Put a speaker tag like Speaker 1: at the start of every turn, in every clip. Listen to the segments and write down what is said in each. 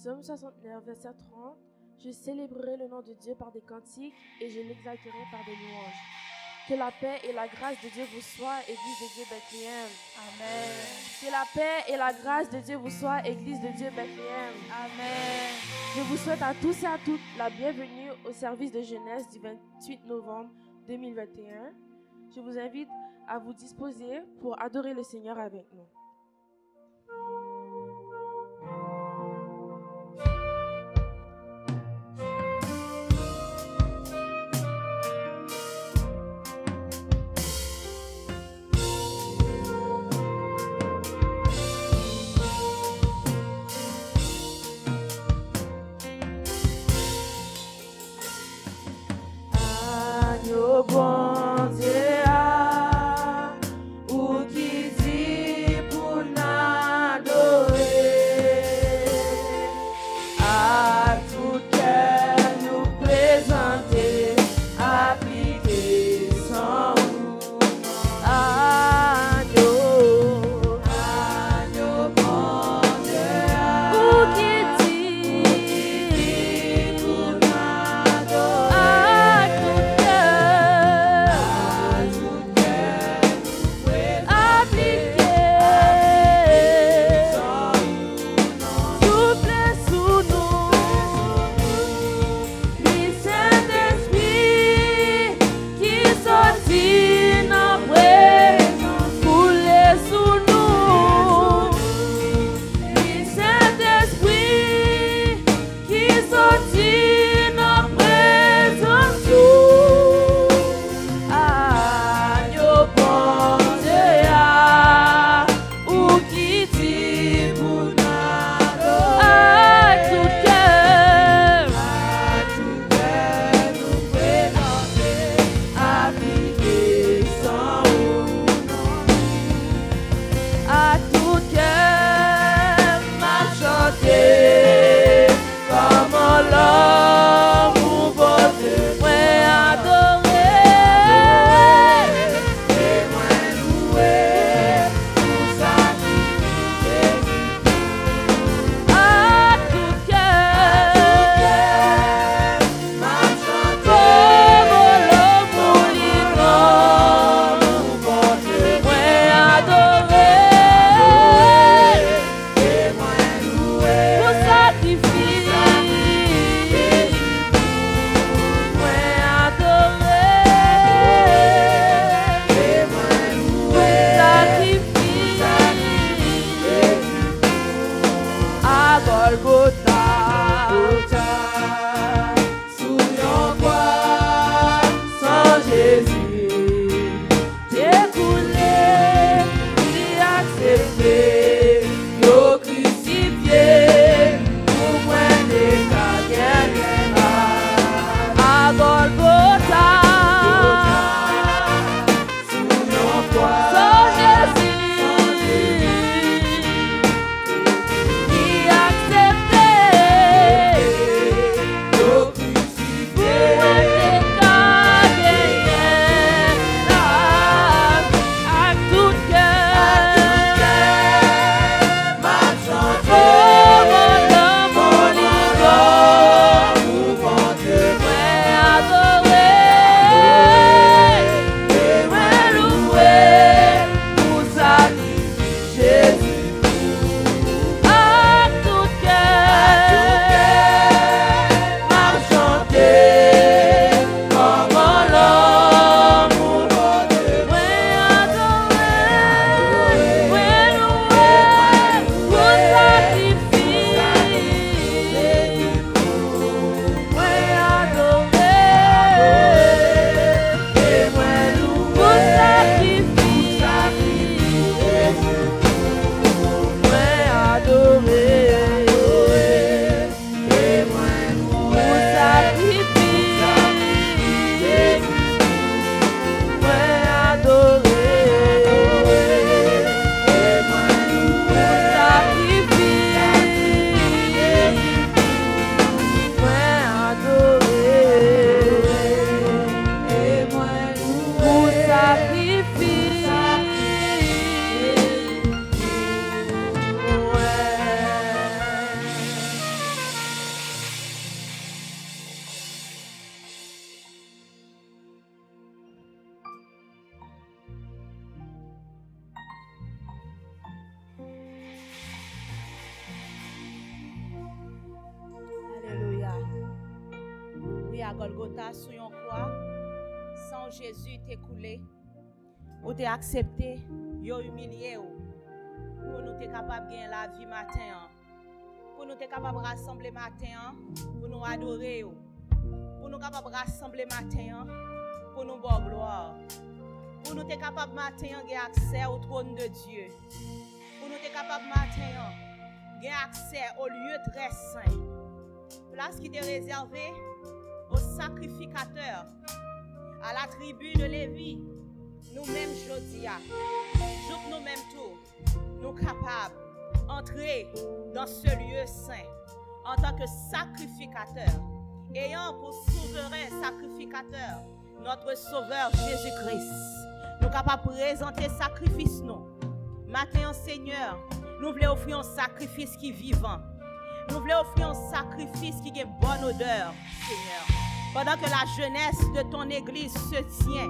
Speaker 1: Psaume 69, verset 30. Je célébrerai le nom de Dieu par des cantiques et je l'exalterai par des louanges. Que la paix et la grâce de Dieu vous soient, Église de Dieu Bethléem.
Speaker 2: Amen.
Speaker 1: Que la paix et la grâce de Dieu vous soient, Église de Dieu Bethléem.
Speaker 2: Amen.
Speaker 1: Je vous souhaite à tous et à toutes la bienvenue au service de jeunesse du 28 novembre 2021. Je vous invite à vous disposer pour adorer le Seigneur avec nous.
Speaker 2: Bon Dieu, ou qui dit pour Golgotha sur une croix, sans Jésus t'écouler, ou t'es accepté, yo humilié pour nous être capable de gagner la vie matin, pour nous être capable de rassembler matin, pour nous adorer, pour nous capable de rassembler matin, pour nous voir gloire, pour nous être capable matin de gagner accès au trône de Dieu, pour nous être capable matin de gagner accès au lieu très saint, place qui est réservée aux sacrificateurs, à la tribu de Lévi. Nous-mêmes, Jodia, nous-mêmes tous, nous capables d'entrer dans ce lieu saint en tant que sacrificateurs, ayant pour souverain sacrificateur notre Sauveur Jésus-Christ. Nous capables de présenter sacrifice nous. Maintenant, Seigneur, nous voulons offrir un sacrifice qui est vivant. Nous voulons offrir un sacrifice qui a une bonne odeur, Seigneur. Pendant que la jeunesse de ton église se tient,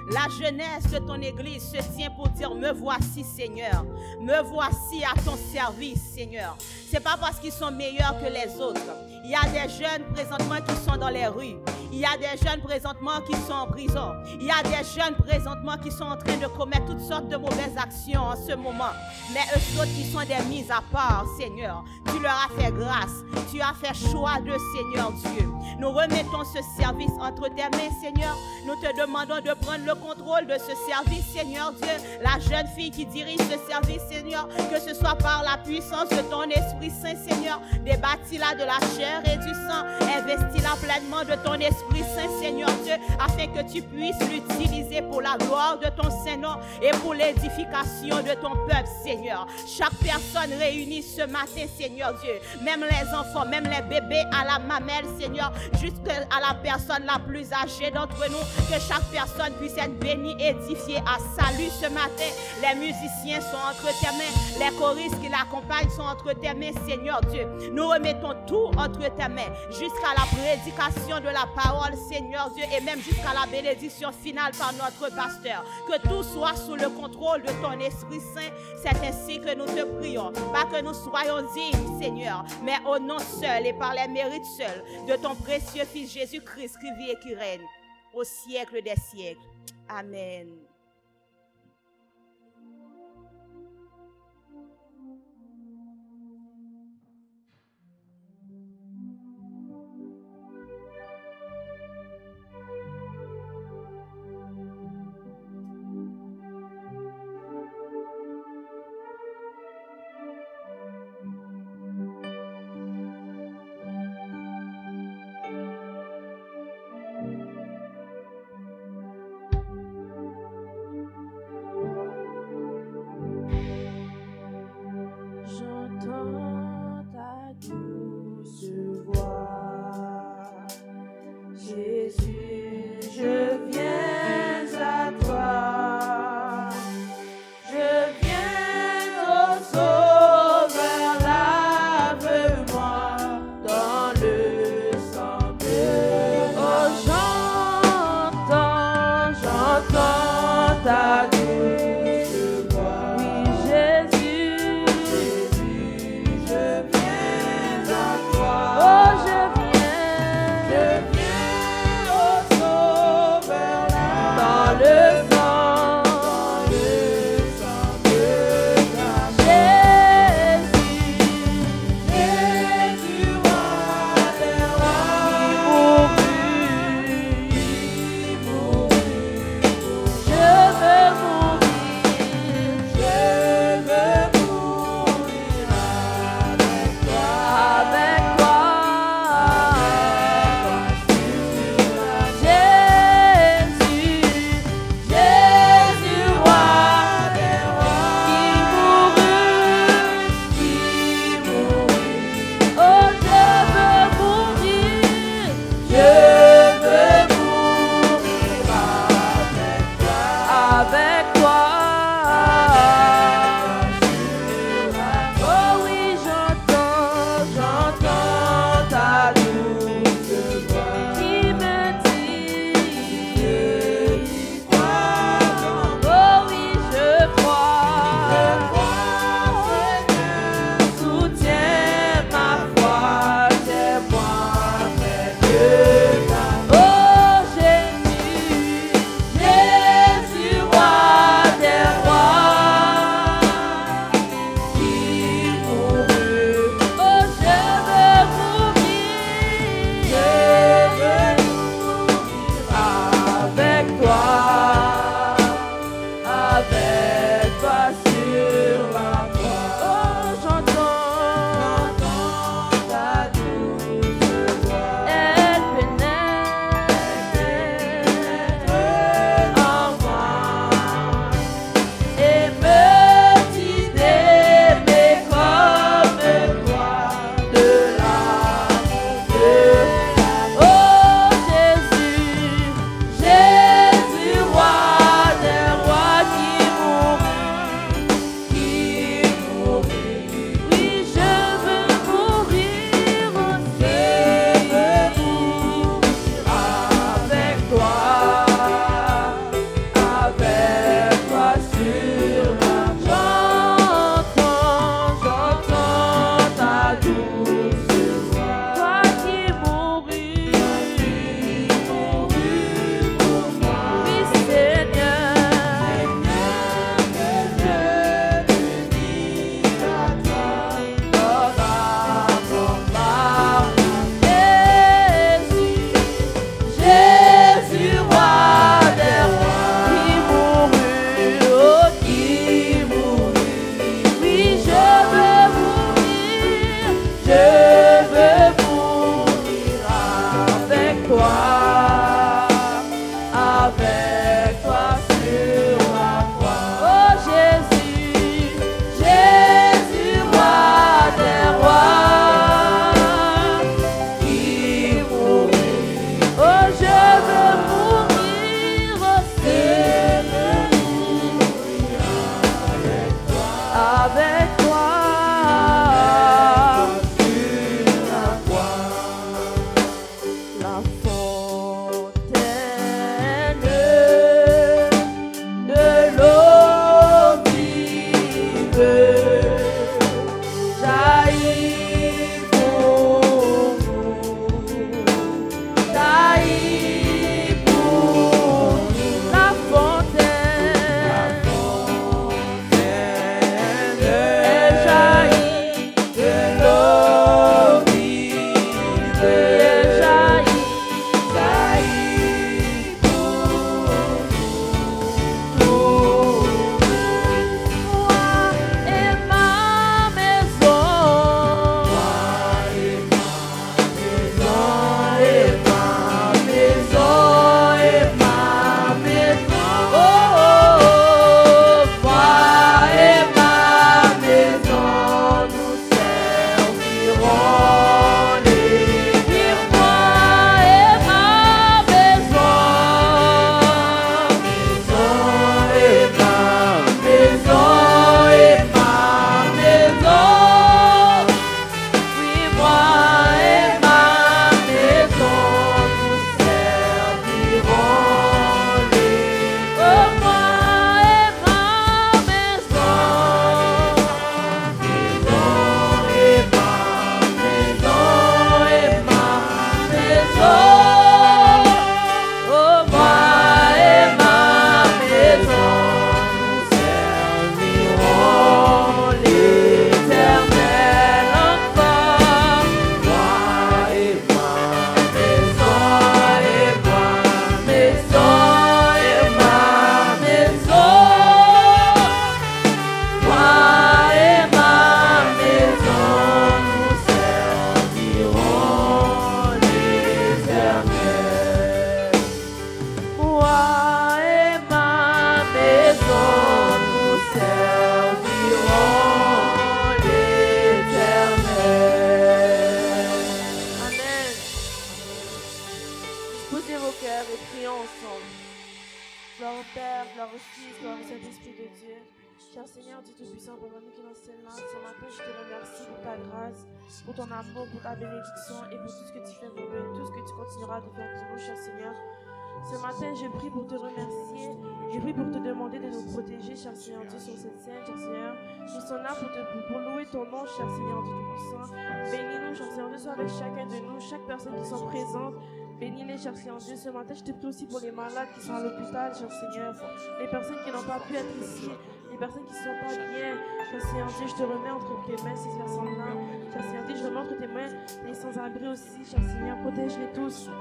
Speaker 2: la jeunesse de ton église se tient pour dire, me voici Seigneur, me voici à ton service Seigneur. Ce n'est pas parce qu'ils sont meilleurs que les autres. Il y a des jeunes présentement qui sont dans les rues. Il y a des jeunes présentement qui sont en prison. Il y a des jeunes présentement qui sont en train de commettre toutes sortes de mauvaises actions en ce moment. Mais eux autres qui sont des mises à part, Seigneur, tu leur as fait grâce. Tu as fait choix de Seigneur Dieu. Nous remettons ce service entre tes mains, Seigneur. Nous te demandons de prendre le contrôle de ce service, Seigneur Dieu. La jeune fille qui dirige ce service, Seigneur, que ce soit par la puissance de ton Esprit Saint, Seigneur, débattis-la de la chair et du sang, investis-la pleinement de ton Esprit Saint, Seigneur Dieu, afin que tu puisses l'utiliser pour la gloire de ton Saint-Nom et pour l'édification de ton peuple, Seigneur. Chaque personne réunie ce matin, Seigneur Dieu, même les enfants, même les bébés à la mamelle, Seigneur, jusqu'à la personne la plus âgée d'entre nous, que chaque personne puisse être bénie, édifiée à salut ce matin. Les musiciens sont entre tes mains, les choristes qui l'accompagnent sont entre tes mains, Seigneur Dieu. Nous remettons tout entre tes mains, jusqu'à la prédication de la parole, Seigneur Dieu, et même jusqu'à la bénédiction finale par notre pasteur. Que tout soit sous le contrôle de ton Esprit Saint. C'est ainsi que nous te prions. Pas que nous soyons dignes, Seigneur, mais au nom seul et par les mérites seuls de ton précieux Fils Jésus-Christ qui vit et qui règne au siècle des siècles. Amen.
Speaker 1: J'entends ta douce voix. Jésus, je viens à toi. Je viens au Sauveur, lave-moi dans le sang de oh, j'entends ta douce voix. Oui, Jésus, je viens à toi. Oh, je viens au Sauveur, dans le sang de ta Jésus, Jésus, roi des rois, il mourut, je veux mourir. Père, gloire au Fils, gloire au Saint-Esprit de Dieu. Cher Seigneur, Dieu Tout-Puissant, pour nous qui nous sommes là, ce matin, je te remercie pour ta grâce, pour ton amour, pour ta bénédiction et pour tout ce que tu fais pour nous, tout ce que tu continueras de faire pour nous, cher Seigneur. Ce matin, je prie pour te remercier, je prie pour te demander de nous protéger, cher Seigneur Dieu, sur cette scène, cher Seigneur. Nous sommes là pour louer ton nom, cher Seigneur Dieu Tout-Puissant. Bénis-nous, cher Seigneur Dieu, sois avec chacun de nous, chaque personne qui sont présentes. Bénis-les, cher Seigneur Dieu. Ce matin, je te prie aussi pour les malades qui sont à l'hôpital, cher Seigneur. Les personnes qui n'ont pas pu être ici, les personnes qui ne sont pas bien. Cher Seigneur Dieu, je te remets entre tes mains ces personnes-là. Cher Seigneur Dieu, je remets entre tes mains les sans-abri aussi, cher Seigneur. Protège-les tous.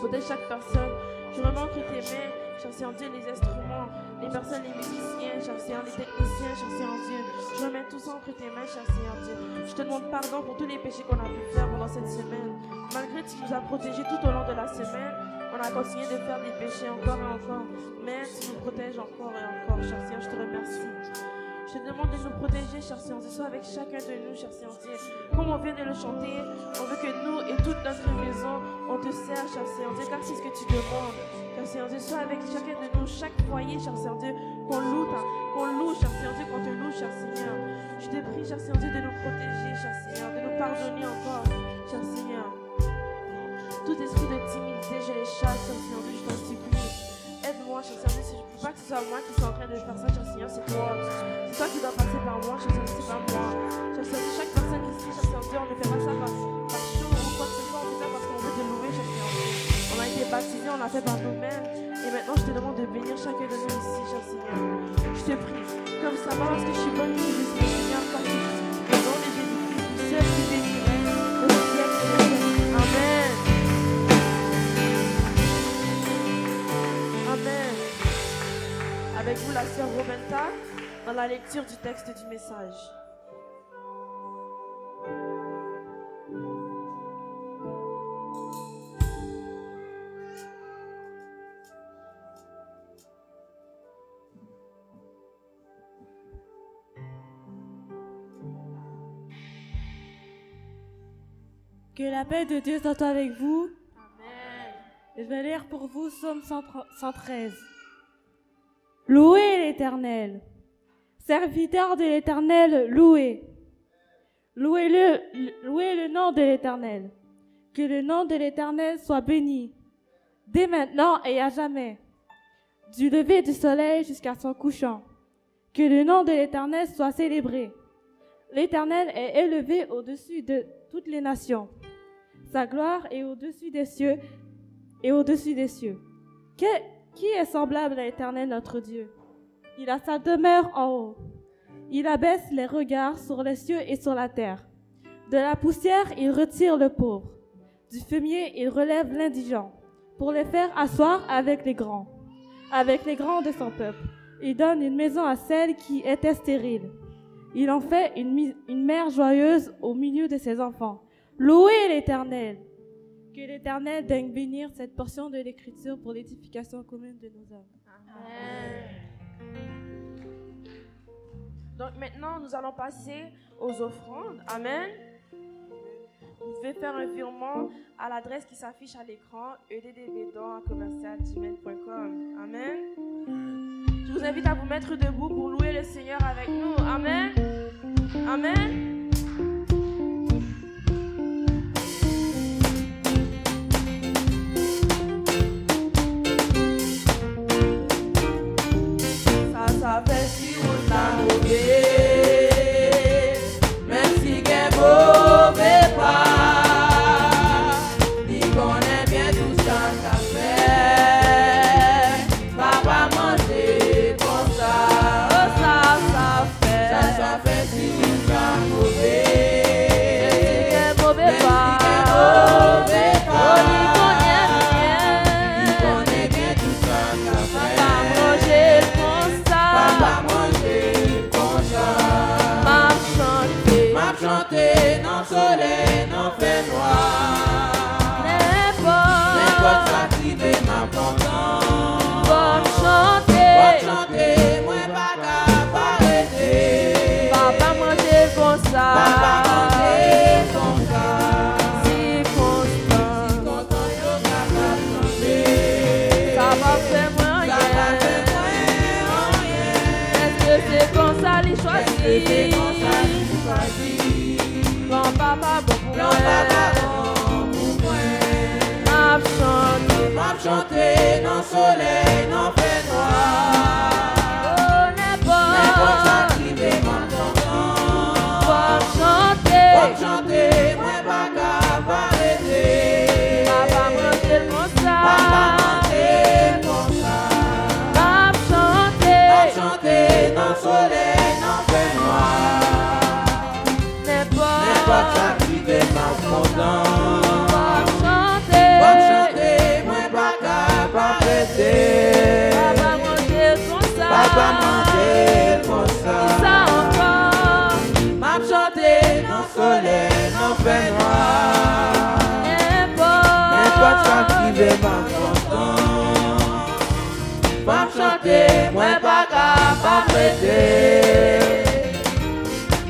Speaker 1: Protège chaque personne. Je remets entre tes mains, cher Seigneur Dieu, les instruments, les personnes, les musiciens, cher Seigneur, les techniciens, cher Seigneur Dieu. Je remets tout ça entre tes mains, cher Seigneur Dieu. Je te demande pardon pour tous les péchés qu'on a pu faire pendant cette semaine. Malgré que tu nous as protégés tout au long de la semaine, on a continué de faire des péchés encore et encore. Mais tu nous protèges encore et encore, cher Seigneur, je te remercie. Je te demande de nous protéger, cher Seigneur Dieu, sois avec chacun de nous, cher Seigneur Dieu. Comme on vient de le chanter, on veut que nous et toute notre maison, on te sert, cher Seigneur Dieu, car c'est ce que tu demandes. Cher Seigneur Dieu, sois avec chacun de nous, chaque foyer, cher Seigneur Dieu, qu'on loue, cher Seigneur Dieu, qu'on te loue, cher Seigneur. Je te prie, cher Seigneur Dieu, de nous protéger, cher Seigneur, de nous pardonner encore, cher Seigneur. Tout esprit de timidité, je les chasse, cher Seigneur Dieu, je t'en supplie. Aide-moi, cher Seigneur Dieu, si je ne veux pas que ce soit moi qui suis en train de faire ça, cher Seigneur, c'est toi. C'est toi qui dois passer par moi, cher Seigneur, c'est pas moi. Cher Seigneur, chaque personne ici, cher Seigneur Dieu, on ne fait pas ça par chaud ou quoi que ce soit, on fait ça parce qu'on veut te louer, cher Seigneur Dieu. On a été baptisés, on l'a fait par nous-mêmes. Et maintenant, je te demande de bénir chacun de nous ici, cher Seigneur. Je te prie, comme ça, pas parce que je suis bonne, que je suis le Seigneur, parce que je suis au nom de Jésus-Christ, du seul qui bénirait le siècle et le siècle. Amen. Amen. Avec vous, la sœur Roberta, dans la lecture du texte du message.
Speaker 3: Que la paix de Dieu soit avec vous.
Speaker 1: Amen.
Speaker 3: Je vais lire pour vous Psaume 113. Louez l'Éternel. Serviteurs de l'Éternel, louez. Louez le nom de l'Éternel. Que le nom de l'Éternel soit béni, dès maintenant et à jamais, du lever du soleil jusqu'à son couchant. Que le nom de l'Éternel soit célébré. L'Éternel est élevé au-dessus de toutes les nations. Sa gloire est au-dessus des cieux et au-dessus des cieux. Qui est semblable à l'Éternel notre Dieu? Il a sa demeure en haut. Il abaisse les regards sur les cieux et sur la terre. De la poussière, il retire le pauvre. Du fumier, il relève l'indigent, pour les faire asseoir avec les grands de son peuple. Il donne une maison à celle qui était stérile. Il en fait une mère joyeuse au milieu de ses enfants. Louez l'Éternel. Que l'Éternel daigne bénir cette portion de l'Écriture pour l'édification commune de nos âmes.
Speaker 1: Amen. Donc maintenant, nous allons passer aux offrandes. Amen. Vous pouvez faire un virement à l'adresse qui s'affiche à l'écran, eddbdon@gmail.com. Amen. Je vous invite à vous mettre debout pour louer le Seigneur avec nous. Amen. Amen.
Speaker 4: Ça fait si on t'a mauvais. Merci qu'elle mauvais pas. Ni connaît bien tout ça qu'a fait. Papa manger comme ça. Oh ça fait. Ça fait si on t'a mauvais.
Speaker 2: C'est comme ça qu'il choisit.
Speaker 1: Bon papa, bon pour
Speaker 2: Non, papa, bon pour moi. M'a chanté dans le soleil, dans le fait noir.
Speaker 1: Oh,
Speaker 2: N'importe ça qui veut m'entendre. Pour chanter, moi pas capable d'arrêter.
Speaker 1: Papa, monter comme ça.
Speaker 2: Papa, monter comme ça.
Speaker 1: chanter.
Speaker 2: M'a chanté dans le soleil, dans le fait noir. N'importe ça qui veut m'entendre. Pour chanter, moi pas capable d'arrêter.
Speaker 1: Papa, monter comme ça.
Speaker 2: Papa, monter comme ça.
Speaker 1: Ça encore.
Speaker 2: M'a chanté dans le soleil, dans le fait noir. N'importe ça qui veut m'entendre. M'a chanté, moi pas capable d'arrêter.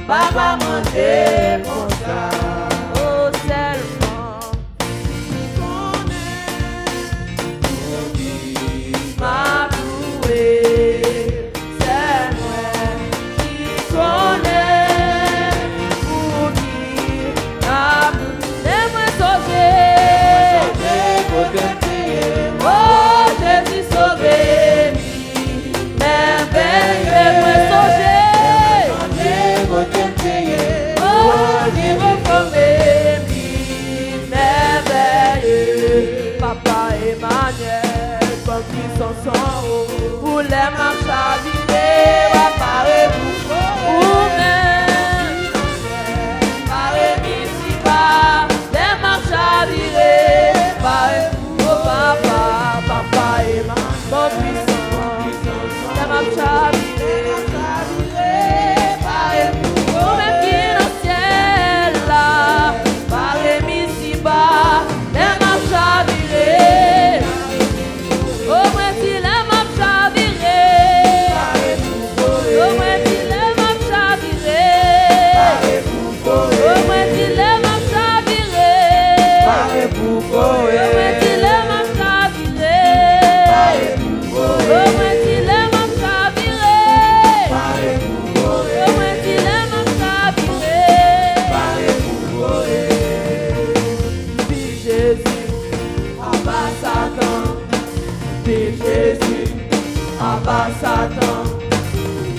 Speaker 2: Papa, monter comme ça.
Speaker 1: Oh, seulement.
Speaker 2: M'a loué, c'est moi qui connais pour dire
Speaker 1: Laisse-moi sauver.
Speaker 2: oh Jésus sauvé, merveilleux, oh merveilleux,
Speaker 1: Papa Emmanuel, comme qui sont sans haut, pour les marches à virer, papa et pour même, papa ici bas, les marches à virer, papa et pour papa, papa Emmanuel, comme puissant, les marches à virer, papa et pour même qui est dans le ciel là, papa ici bas, les marches à virer. Oh, moi, si les marches à virer. Oh, moi, si les marches à virer. Oh, moi, si les marches à virer. Oh, moi, si les marches à virer. Oh, moi, si les marches à virer. Oh, moi, si les marches à virer. Vive Jésus, abat Satan. Vive Jésus, abat Satan.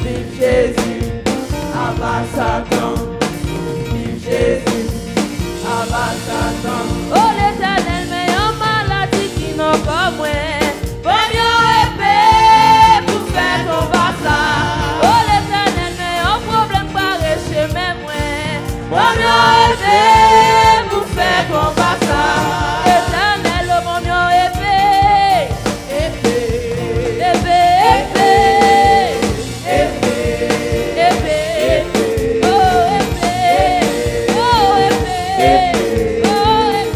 Speaker 1: Vive Jésus, abat Satan. Vive Jésus, abat Satan. Oh l'Éternel, mais en maladie qui n'a pas moins. Bon mieux épée pour faire combat ça. Oh l'Éternel, mais en problème pareil chez mes moins. Bon mieux épée pour faire combat ça. Éternel, bon mieux épée. Oh,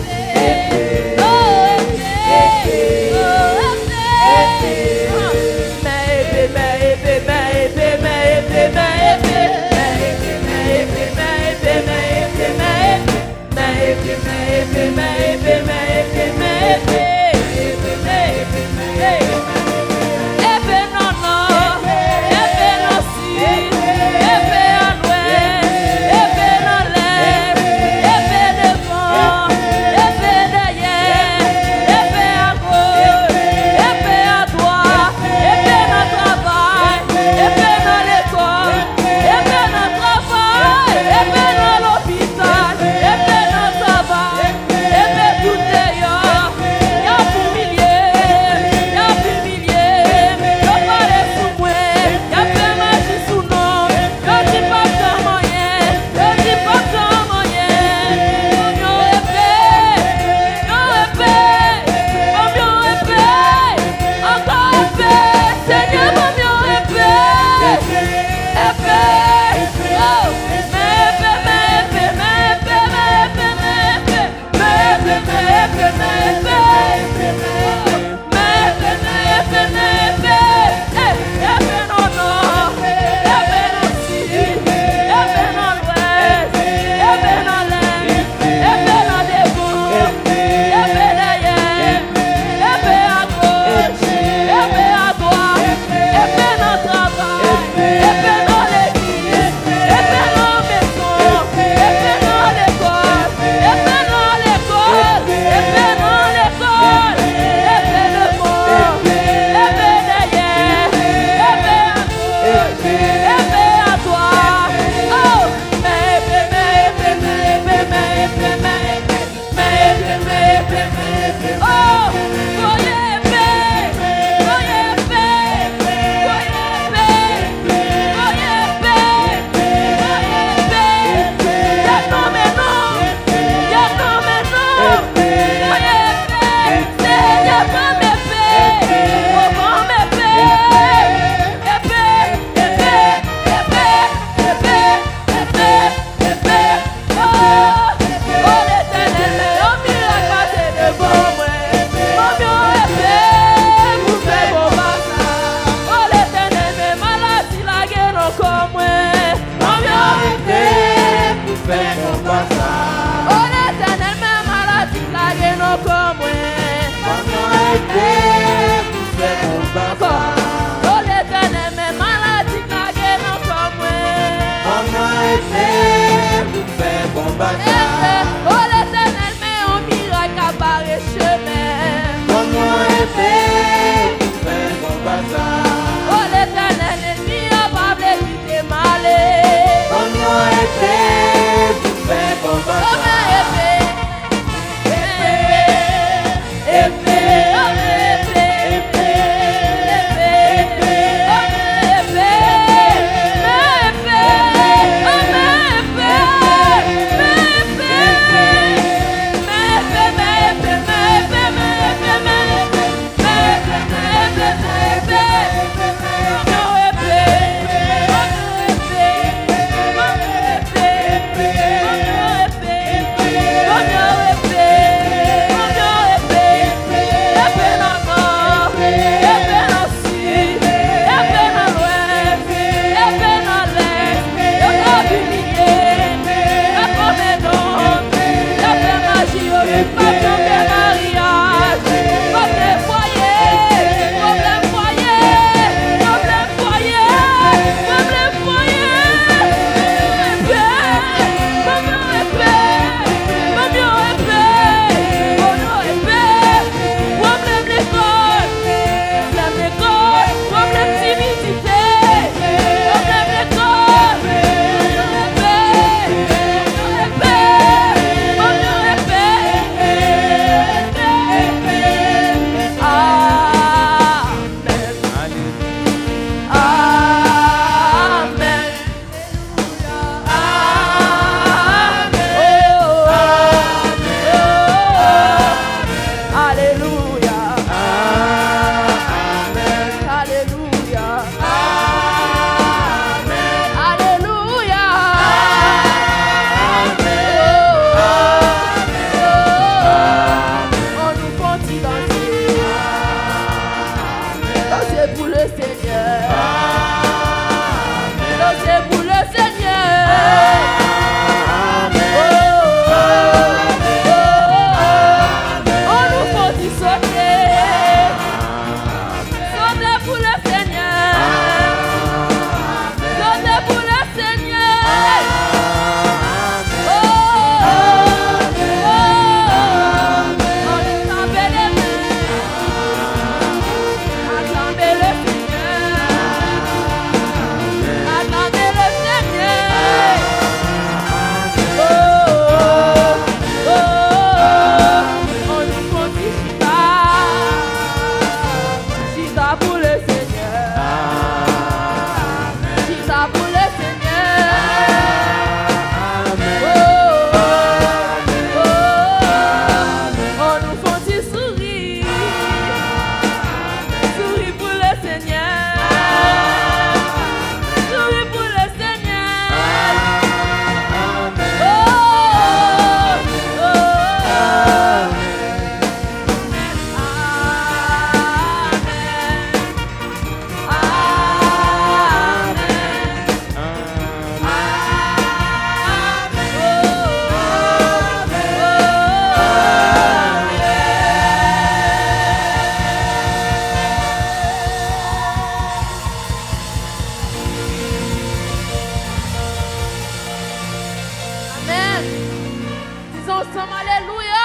Speaker 1: ensemble. Alléluia.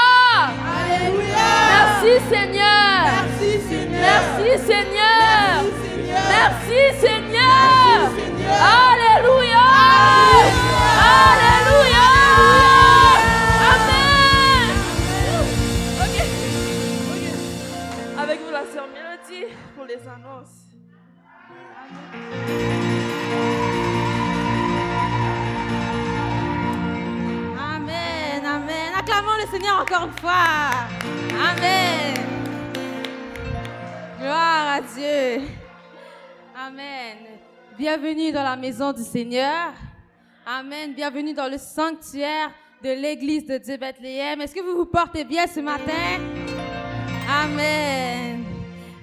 Speaker 4: Alléluia.
Speaker 1: Merci Seigneur.
Speaker 4: Merci Seigneur.
Speaker 1: Merci Seigneur.
Speaker 4: Merci Seigneur.
Speaker 1: Merci Seigneur.
Speaker 4: Merci, Seigneur.
Speaker 1: Alléluia. Alléluia. Amen. Ok. Avec vous la sœur Mélodie pour les annonces.
Speaker 3: Amen, amen. Acclamons le Seigneur encore une fois. Amen. Gloire à Dieu. Amen. Bienvenue dans la maison du Seigneur. Amen. Bienvenue dans le sanctuaire de l'église de Dieu Bethléem. Est-ce que vous vous portez bien ce matin? Amen.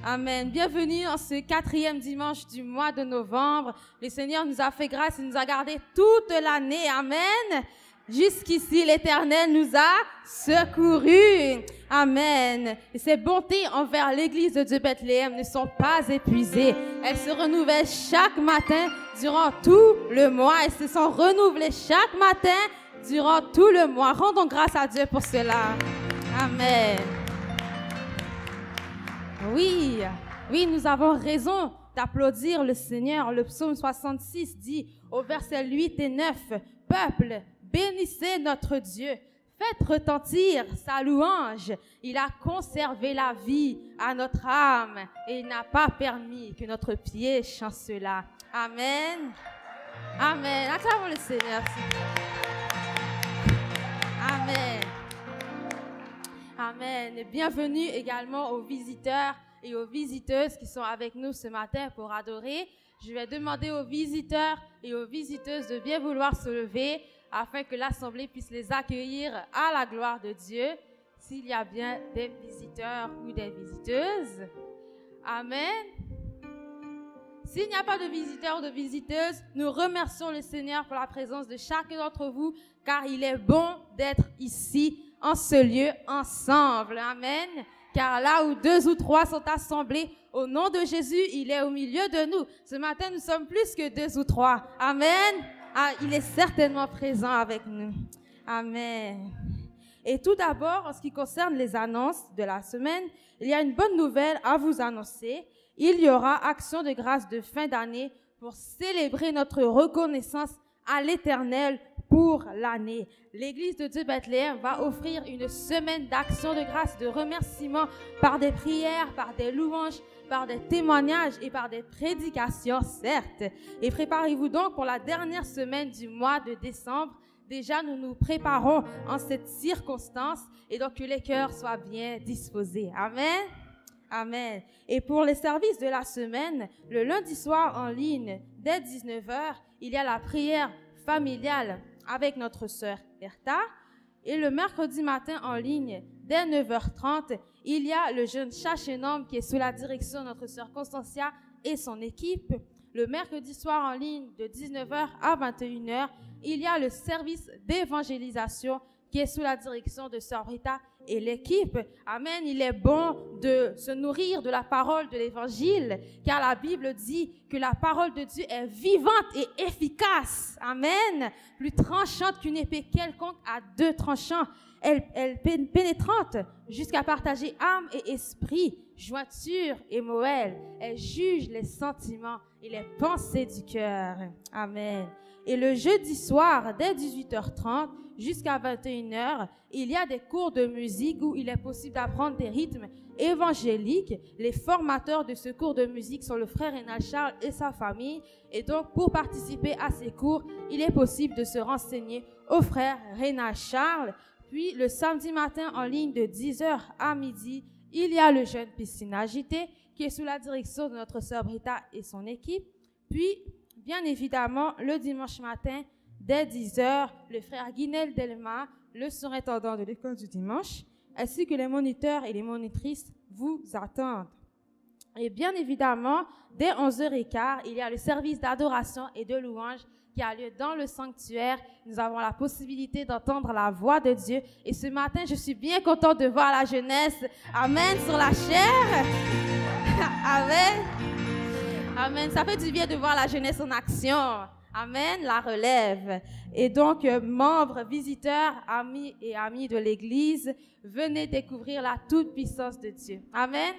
Speaker 3: Amen. Bienvenue en ce 4e dimanche du mois de novembre. Le Seigneur nous a fait grâce et nous a gardés toute l'année. Amen. Jusqu'ici, l'Éternel nous a secourus. Amen. Et ses bontés envers l'église de Dieu Bethléem ne sont pas épuisées. Elles se renouvellent chaque matin durant tout le mois. Elles se sont renouvelées chaque matin durant tout le mois. Rendons grâce à Dieu pour cela. Amen. Oui, oui, nous avons raison d'applaudir le Seigneur. Le psaume 66 dit au verset 8 et 9, «
Speaker 5: peuple, bénissez notre Dieu. Faites retentir sa louange. Il a conservé la vie à notre âme et il n'a pas permis que notre pied chancela. Amen. Amen. Acclamons le Seigneur. Amen. Amen. Bienvenue également aux visiteurs et aux visiteuses qui sont avec nous ce matin pour adorer. Je vais demander aux visiteurs et aux visiteuses de bien vouloir se lever afin que l'Assemblée puisse les accueillir à la gloire de Dieu, s'il y a bien des visiteurs ou des visiteuses. Amen. S'il n'y a pas de visiteurs ou de visiteuses, nous remercions le Seigneur pour la présence de chacun d'entre vous, car il est bon d'être ici, en ce lieu, ensemble. Amen. Car là où 2 ou 3 sont assemblés, au nom de Jésus, il est au milieu de nous. Ce matin, nous sommes plus que 2 ou 3. Amen. Ah, il est certainement présent avec nous. Amen. Et tout d'abord, en ce qui concerne les annonces de la semaine, il y a une bonne nouvelle à vous annoncer. Il y aura action de grâce de fin d'année pour célébrer notre reconnaissance à l'Éternel pour l'année. L'Église de Dieu Bethléem va offrir une semaine d'action de grâce, de remerciement par des prières, par des louanges, par des témoignages et par des prédications, certes. Et préparez-vous donc pour la dernière semaine du mois de décembre. Déjà, nous nous préparons en cette circonstance et donc que les cœurs soient bien disposés. Amen. Amen. Et pour les services de la semaine, le lundi soir en ligne, dès 19h, il y a la prière familiale avec notre sœur Bertha. Et le mercredi matin en ligne, dès 9h30, il y a le jeune Chachenhomme qui est sous la direction de notre sœur Constancia et son équipe. Le mercredi soir en ligne, de 19h à 21h, il y a le service d'évangélisation qui est sous la direction de sœur Rita et l'équipe. Amen. Il est bon de se nourrir de la parole de l'évangile, car la Bible dit que la parole de Dieu est vivante et efficace. Amen. Plus tranchante qu'une épée quelconque à 2 tranchants. Elle est pénétrante jusqu'à partager âme et esprit, jointure et moelle. Elle juge les sentiments et les pensées du cœur. Amen. Et le jeudi soir, dès 18h30 jusqu'à 21h, il y a des cours de musique où il est possible d'apprendre des rythmes évangéliques. Les formateurs de ce cours de musique sont le frère Rénal Charles et sa famille. Et donc, pour participer à ces cours, il est possible de se renseigner au frère Rénal Charles. Puis, le samedi matin, en ligne de 10h à midi, il y a le jeune piscine agité qui est sous la direction de notre sœur Brita et son équipe. Puis, bien évidemment, le dimanche matin, dès 10h, le frère Guinel Delma, le surintendant de l'école du dimanche, ainsi que les moniteurs et les monitrices vous attendent. Et bien évidemment, dès 11h15, il y a le service d'adoration et de louange qui a lieu dans le sanctuaire. Nous avons la possibilité d'entendre la voix de Dieu. Et ce matin, je suis bien contente de voir la jeunesse. Amen, sur la chair. Amen. Amen. Ça fait du bien de voir la jeunesse en action. Amen, la relève. Et donc, membres, visiteurs, amis et amis de l'Église, venez découvrir la toute-puissance de Dieu. Amen.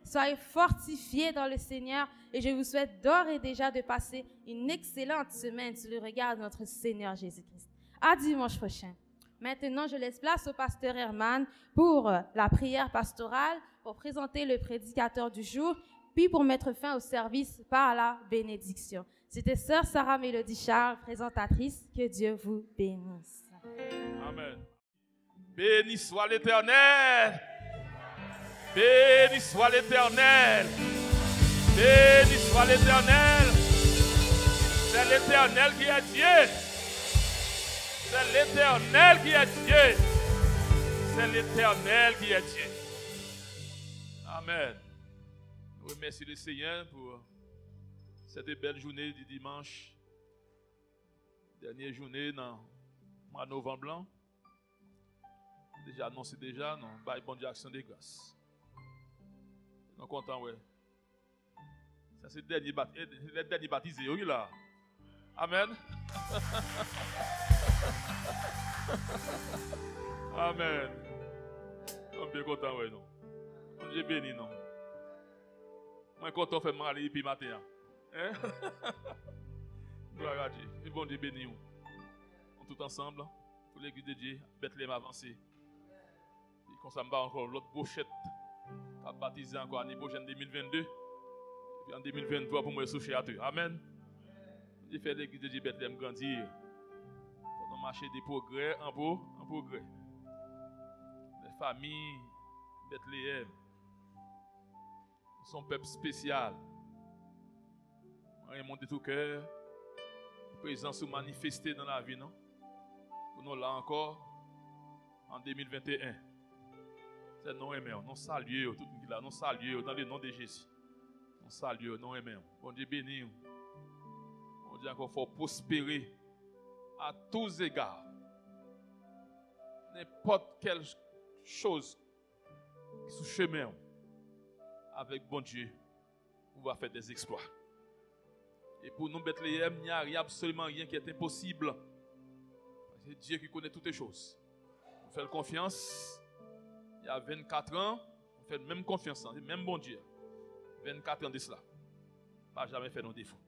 Speaker 5: Soyez fortifiés dans le Seigneur et je vous souhaite d'ores et déjà de passer une excellente semaine sous le regard de notre Seigneur Jésus-Christ. À dimanche prochain. Maintenant, je laisse place au pasteur Herman pour la prière pastorale, pour présenter le prédicateur du jour, puis pour mettre fin au service par la bénédiction. C'était sœur Sarah Mélodie Charles, présentatrice. Que Dieu vous bénisse.
Speaker 6: Amen. Béni soit l'Éternel. Béni soit l'Éternel. Béni soit l'Éternel. C'est l'Éternel qui est Dieu. C'est l'Éternel qui est Dieu. C'est l'Éternel qui est Dieu. Amen. Nous remercions le Seigneur pour cette belle journée du dimanche. Dernière journée dans le mois de novembre blanc. Déjà annoncé déjà, non, bah, bon Dieu, action de grâce. Nous sommes contents, ouais. Ça, c'est le dernier baptisé, oui, là. Amen. Amen. Nous sommes bien contents, ouais, non. Bon Dieu béni, non. Moi, content de faire mal et puis matin. Hein? Gloire à Dieu. Et bon Dieu béni. tout ensemble, pour l'église de Dieu, Bethléem avancé. Et comme ça, me bat encore l'autre brochette qui a baptisé encore l'année prochaine 2022. Et puis en 2023, pour moi, soucher à tout. Amen. J'ai fait l'église de Dieu, Bethléem grandir. Pour nous marcher des progrès en progrès. Les familles, Bethléem, son peuple spécial. On monte de tout cœur. Présence se manifester dans la vie, non? Pour nous là encore, en 2021. C'est non aimé, non saluer, tout le monde là, non saluer dans le nom de Jésus. Non saluer, non aimé. Bon Dieu béni. Bon Dieu encore faut prospérer à tous égards. N'importe quelle chose qui sous chemin avec bon Dieu, on va faire des exploits. Et pour nous, Bethléem, il n'y a absolument rien qui est impossible. C'est Dieu qui connaît toutes les choses. On fait confiance. Il y a 24 ans, on fait même confiance, même bon Dieu. 24 ans de cela. Pas jamais fait nos défauts.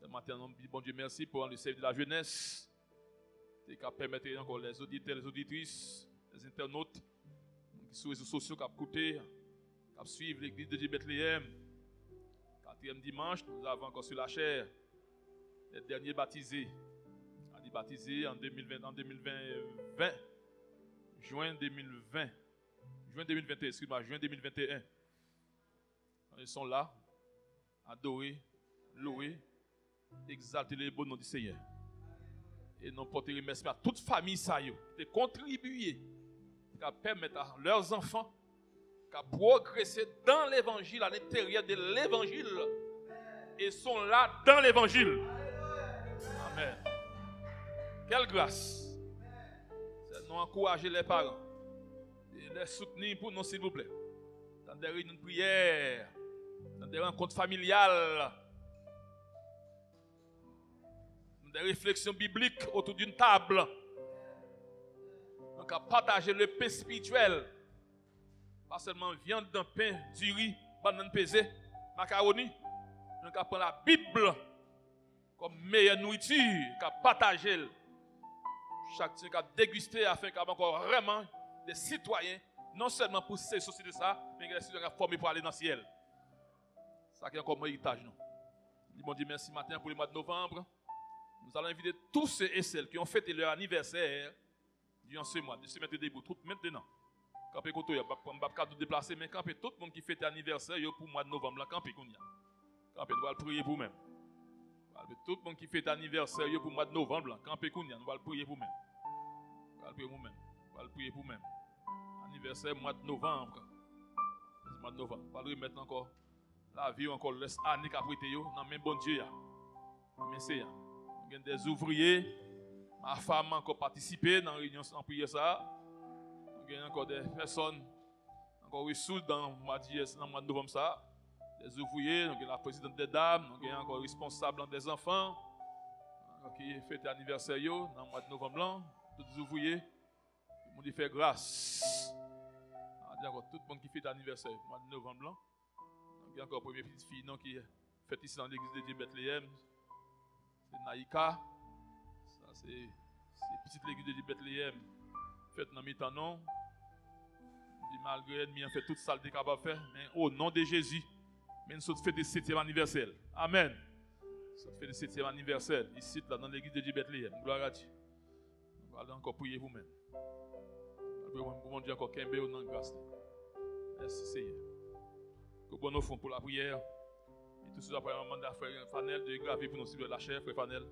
Speaker 6: Ce matin, on dit bon Dieu merci pour le service de la jeunesse. Et qui permettre encore les auditeurs, les auditrices, les internautes, qui sont sur les réseaux sociaux, qui ont écouté, qui suivent l'église de Dieu Bethléem. 4e dimanche, nous avons encore sur la chair les derniers baptisés. On dit baptisés en 2020, juin 2021, excuse-moi, juin 2021. Ils sont là, adorer, louer, exalter le beau nom du Seigneur. Et nous portons remerciement à toute famille de contribuer, qui permettent à leurs enfants de progresser dans l'évangile, à l'intérieur de l'évangile, et sont là dans l'évangile. Amen. Quelle grâce. C'est nous encourager les parents et les soutenir pour nous, s'il vous plaît. Dans des réunions de prière, dans des rencontres familiales, dans des réflexions bibliques autour d'une table. Donc à partager le pain spirituel. Pas seulement viande d'un pain, du riz, banane pesée, macaroni. Donc, à prendre la Bible comme meilleure nourriture, qu'à partager chaque chose, qu'à déguster afin qu'à encore vraiment des citoyens, non seulement pour ces sociétés ça, mais des citoyens formés pour aller dans le ciel. Ça qui est encore mon héritage. Ils m'ont dit merci matin pour le mois de novembre. Nous allons inviter tous ceux et celles qui ont fêté leur anniversaire durant ce mois, de se mettre debout, tout maintenant. Campé koto ya pas de déplacer mais campé tout le monde qui fête anniversaire pour le mois de novembre là campé kounya. Campé nous allons prier pour même. Tout le monde qui fête anniversaire pour le mois de novembre là campé kounya nous allons prier pour même. Nous allons prier pour même. Nous allons prier pour même. Anniversaire mois de novembre. Mois de novembre. Nous allons remettre encore la vie encore laisse année qu'a prêté yo dans même bon Dieu. Mais c'est il y a des ouvriers, ma femme a encore participé dans la réunion en prière ça. Il y a encore des personnes encore ressources dans le mois de novembre ça. Des ouvriers, donc la présidente des dames, donc il y a encore responsable des enfants qui fête l'anniversaire dans le mois de novembre là. Tous les ouvriers, ils m'ont dit faire grâce. Encore tout le monde qui fête l'anniversaire au mois de novembre là. Donc il y a encore une première petite fille qui fête ici dans l'église de Dieu Bethléem. C'est Naïka. Ça c'est petite l'église de Dieu Bethléem. Faites dans mi-temps non. Malgré l'ennemi a fait toute ça qu'il est capable de faire, mais au nom de Jésus, nous sommes fait le 7e anniversaire. Amen. Nous sommes fait le 7e anniversaire ici là dans l'église de Dieu Bethléem. Gloire à Dieu. Nous allons encore prier vous-même. Pour Dieu encore qu'un béo dans la grâce. Merci Seigneur. Que bon nous font pour la prière. Et tout ça après un mandat frère Fanel de graver pour nous suivre la chair, frère Fanel.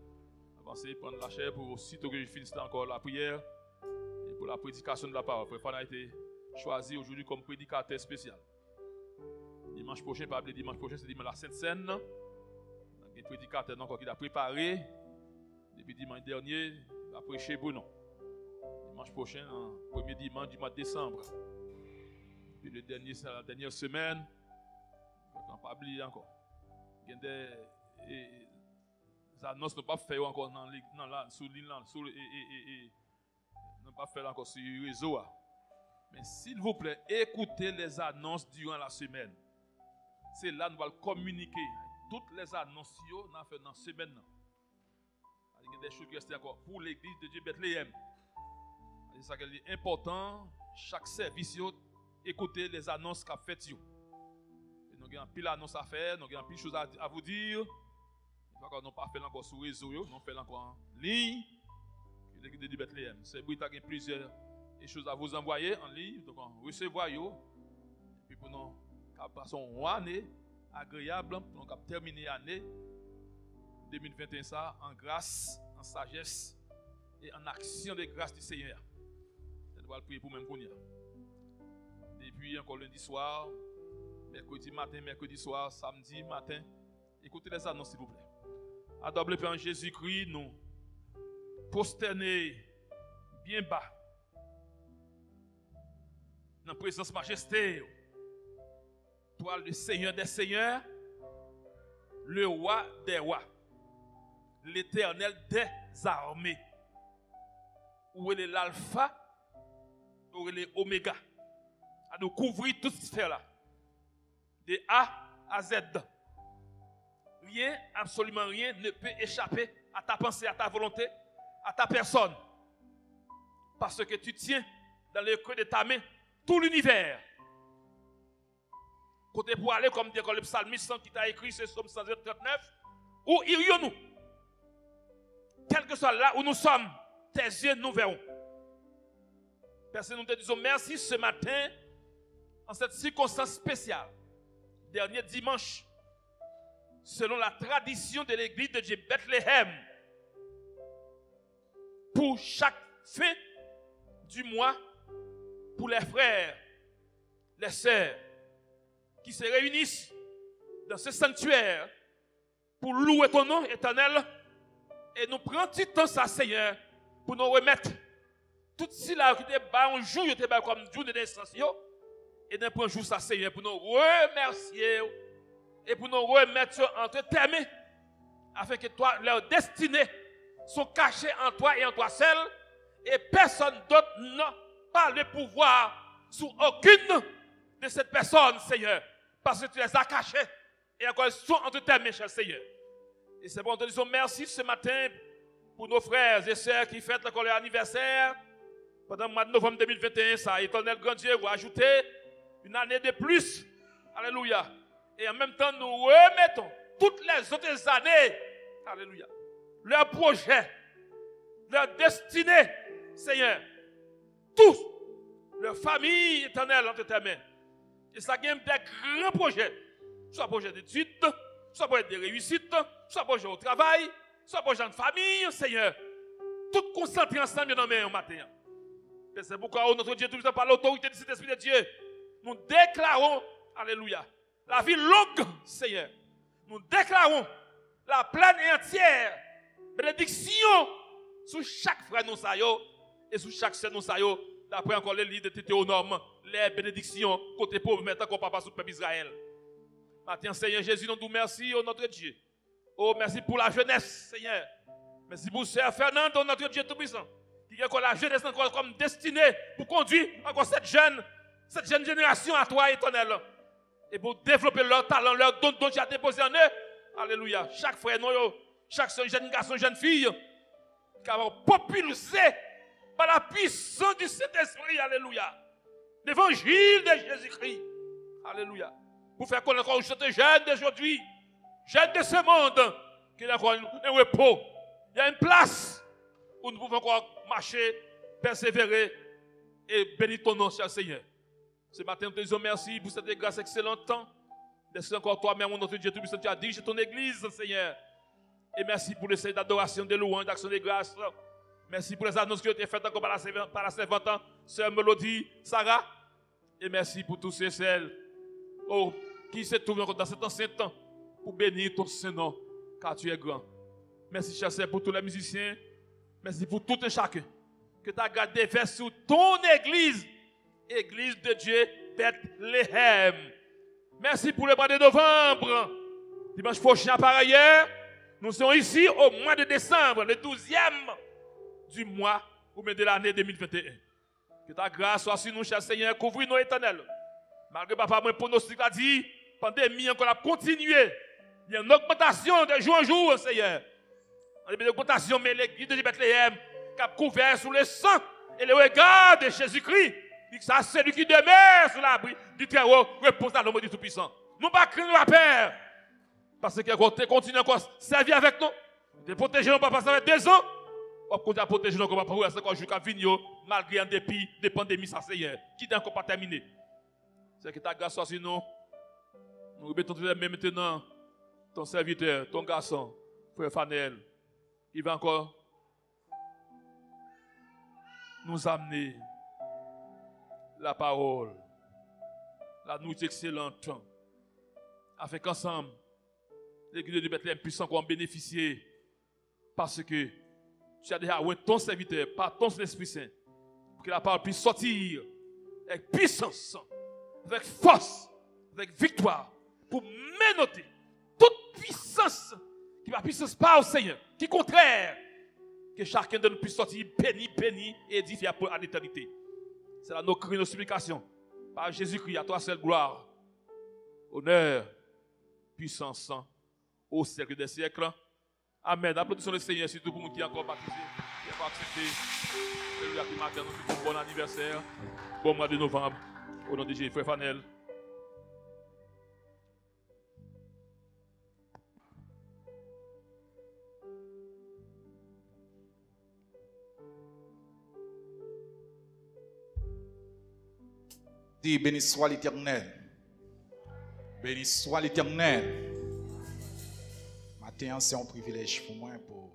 Speaker 6: Avancez, prendre la chair pour aussitôt que je finisse encore la prière. Pour la prédication de la parole. Frère Fanel a été choisi aujourd'hui comme prédicateur spécial. Dimanche prochain, pas oublier dimanche prochain, c'est dimanche la Sainte Seine. Il y a un prédicateur encore qui l'a préparé. Depuis dimanche dernier, il a prêché pour nous. Dimanche prochain, premier dimanche du mois de décembre. Puis le dernier, c'est la dernière semaine. On ne pas oublier encore. Il y a des annonces, ne pas faire encore sur l'île, ne pas faire encore sur le réseau. Mais s'il vous plaît, écoutez les annonces durant la semaine. C'est là que nous allons communiquer. Toutes les annonces que nous avons fait dans la semaine. Il y a des choses qui restent encore pour l'église de Dieu Bethléem. C'est ça qui est important. Chaque service, écoutez les annonces qu'a faites. Nous avons pile d'annonces à faire, nous avons pile de choses à vous dire. Nous n'avons pas fait encore sur le réseau, nous avons fait encore en ligne. L'église de Bethléem. C'est pour qu'il y ait plusieurs choses à vous envoyer en ligne. Donc, recevoir yo. Et puis pour nous passer une année agréable, pour nous terminer l'année 2021 ça en grâce, en sagesse et en action de grâce du Seigneur. Je dois prier pour même qu'on y a. Depuis encore lundi soir, mercredi matin, mercredi soir, samedi matin. Écoutez les annonces s'il vous plaît. Adorable Père en Jésus-Christ, nous prosterner bien bas dans la présence majesté. Toi le Seigneur des Seigneurs, le roi des rois, l'Éternel des armées, où est l'alpha, où est l'oméga, à nous couvrir toute cette sphère là, de A à Z. Rien, absolument rien ne peut échapper à ta pensée, à ta volonté, à ta personne. Parce que tu tiens dans le creux de ta main tout l'univers. Côté pour aller, comme dit le psalmiste qui t'a écrit ce psaume 139, où irions-nous? Quel que soit là où nous sommes, tes yeux nous verront. Parce que nous te disons merci ce matin, en cette circonstance spéciale, dernier dimanche, selon la tradition de l'église de Dieu Bethléem, pour chaque fin du mois, pour les frères, les sœurs, qui se réunissent dans ce sanctuaire pour louer ton nom éternel, et nous prenons du temps, ça, Seigneur, pour nous remettre tout cela qui était bas un jour, était bas comme jour de naissance, et nous prenons jour, ça, Seigneur, pour nous remercier et pour nous remettre entre tes mains, afin que toi, leurs destinées sont cachées en toi et en toi seul, et personne d'autre n'a pas le pouvoir sur aucune de cette personne, Seigneur, parce que tu les as cachées et encore elles sont entre tes mains, cher Seigneur. Et c'est bon, nous te disons merci ce matin pour nos frères et sœurs qui fêtent encore leur anniversaire pendant le mois de novembre 2021. Ça, éternel grand Dieu, vous ajoutez une année de plus. Alléluia. Et en même temps, nous remettons toutes les autres années, alléluia, leurs projets, leur destinée, Seigneur, tous, leur famille éternelle entre tes mains. Et ça gagne des grands projets, soit projet d'études, soit projet de réussite, soit projet au travail, soit projet de famille, Seigneur. Tout concentré ensemble dans mes matin. Et c'est pourquoi notre Dieu, tout le temps par l'autorité de cet Esprit de Dieu, nous déclarons, alléluia, la vie longue, Seigneur. Nous déclarons la pleine et entière bénédiction sur chaque frère nous saillons et sur chaque sœur nous saillons. D'après encore les livres de Théonome, les bénédictions côté pauvre maintenant qu'on papa sous le peuple Israël. Maintenant, Seigneur Jésus, nous disons merci, oh notre Dieu. Oh, merci pour la jeunesse, Seigneur. Merci pour Sœur Fernande, oh notre Dieu Tout-Puissant, qui a encore la jeunesse encore comme destinée pour conduire encore cette jeune génération à toi, éternel. Et pour développer leur talent, leur don dont tu as déposé en eux. Alléluia. Chaque frère, chaque jeune garçon, jeune fille, qui va propulser par la puissance du Saint-Esprit, alléluia, l'évangile de Jésus-Christ, alléluia, pour faire connaître aux jeunes d'aujourd'hui, jeunes de ce monde, qu'il y a encore un repos, il y a une place où nous pouvons encore marcher, persévérer et bénir ton nom, cher Seigneur. Ce matin, nous te disons merci pour cette grâce excellente temps. Laisse encore toi-même, notre Dieu Tout-Puissant, tu as dirigé ton église, Seigneur. Et merci pour le série d'adoration, de louange, d'action de grâce. Merci pour les annonces qui ont été faites encore par la servante, Sœur Mélodie, Sarah. Et merci pour tous ceux et celles qui se trouvent encore dans cet ancien temps pour bénir ton Saint-Nom, car tu es grand. Merci, cher Seigneur, pour tous les musiciens. Merci pour tout et chacun. Que tu as gardé fait sur ton église, Église de Dieu, Bethléem. Merci pour le mois de novembre. Dimanche prochain, par ailleurs, nous sommes ici au mois de décembre, le 12e du mois ou même de l'année 2021. Que ta grâce soit sur nous, cher Seigneur, couvre-nous éternel. Malgré papa, mon pronostic a dit, pandémie encore a continué. Il y a une augmentation de jour en jour, Seigneur. On a une augmentation, mais l'église de Bethléem qui a couvert sous le sang et le regard de Jésus-Christ. Ça, c'est lui qui demeure sous l'abri du Très-Haut, repose à l'homme du Tout-Puissant. Nous ne pas craindre la peur. Parce que continue encore à servir avec nous. De protéger nous, pas passer avec 2 ans. On continue à protéger nous, comme pas pour jusqu'à venir, malgré un dépit de pandémie, ça c'est hier. Qui n'est encore pas terminé. C'est que ta grâce soit sur nous. Nous remettons tout les mêmes maintenant. Ton serviteur, ton garçon, frère Fanel, il va encore nous amener la parole, la nourriture excellente, afin qu'ensemble, l'église de Bethléem puisse encore en bénéficier, parce que tu as déjà oué ton serviteur par ton Esprit Saint, pour que la parole puisse sortir avec puissance, avec force, avec victoire, pour ménoter toute puissance qui va puissance pas au Seigneur, qui est contraire, que chacun de nous puisse sortir béni et édifié à l'éternité. C'est là nos cris, nos supplications. Par Jésus-Christ, à toi seule gloire, honneur, puissance, au siècle des siècles. Amen. Applaudissons le Seigneur, surtout pour nous qui sont encore baptisés, qui n'ont pas accepté. Celui-là qui matin, nous disons bon anniversaire, bon mois de novembre, au nom de Jésus, frère Fanel.
Speaker 7: Dis, béni soit l'Éternel. Béni soit l'Éternel. Matin, c'est un privilège pour moi pour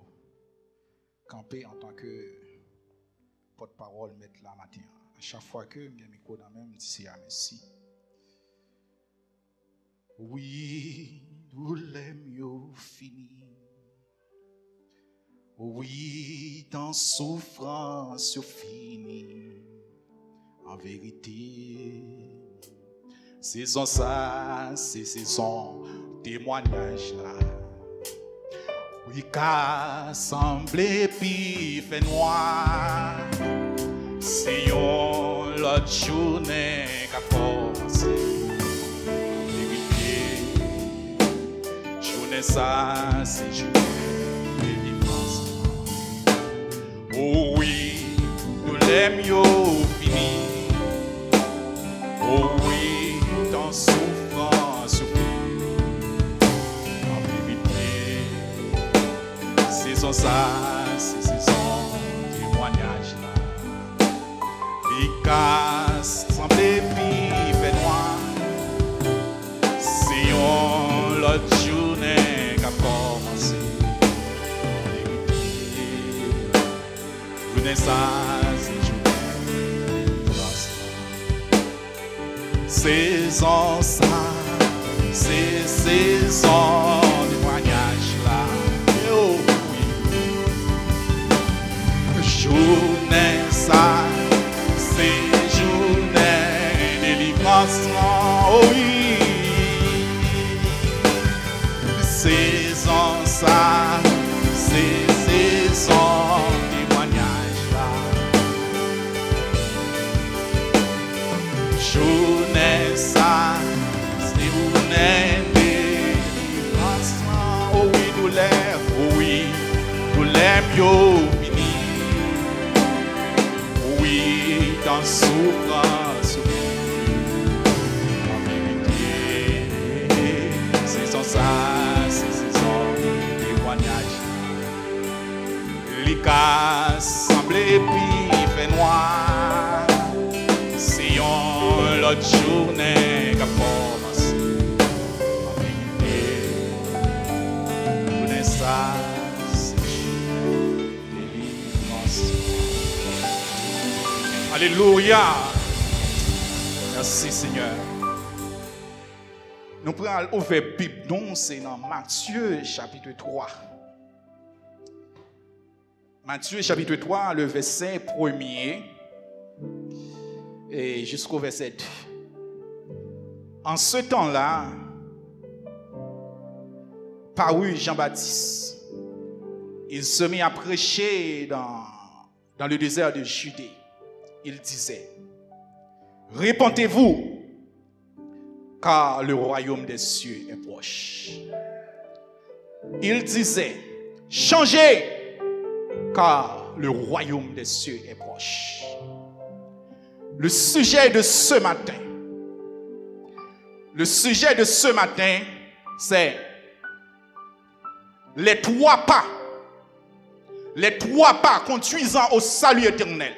Speaker 7: camper en tant que porte-parole, mettre là matin. À chaque fois que je micro dans même, je dis merci. Oui, nous l'aimions fini. Oui, dans souffrance fini. En vérité, saison ça, c'est saison témoignage là. Oui, qu'a semblé puis fait noir. C'est l'autre journée qu'a commencé. En vérité, journée ça, c'est journée de délivrance. Oh oui, nous l'aimions fini. Oh oui, dans souffrance, en vérité, saison ça, c'est saison témoignage là. Les casses semblent puis fait noir. C'est l'autre journée qui a commencé. En vérité, journée ça, c'est saison ça, c'est saison témoignage là. Oh oui, journée ça, c'est journée délivrance. Oh oui, saison ça, c'est saison témoignage là. Journée ça, c'est journée délivrance. Oh oui, nous l'aimons, oh oui, nous l'aimons fini. Oui, dans souffrance, en vérité, saison ça, c'est saison témoignage. Les cas semblent puis fait noir. L'autre journée qui a commencé. En vérité, journée ça, c'est délivrance. Alléluia. Merci Seigneur. Nous prenons ouvrir Bible, donc c'est dans Matthieu chapitre 3. Matthieu chapitre 3, le verset 1er. Et jusqu'au verset 2. En ce temps-là, parut Jean-Baptiste. Il se mit à prêcher dans le désert de Judée. Il disait, répentez-vous, car le royaume des cieux est proche. Il disait, Changez, car le royaume des cieux est proche. Le sujet de ce matin, c'est les trois pas conduisant au salut éternel.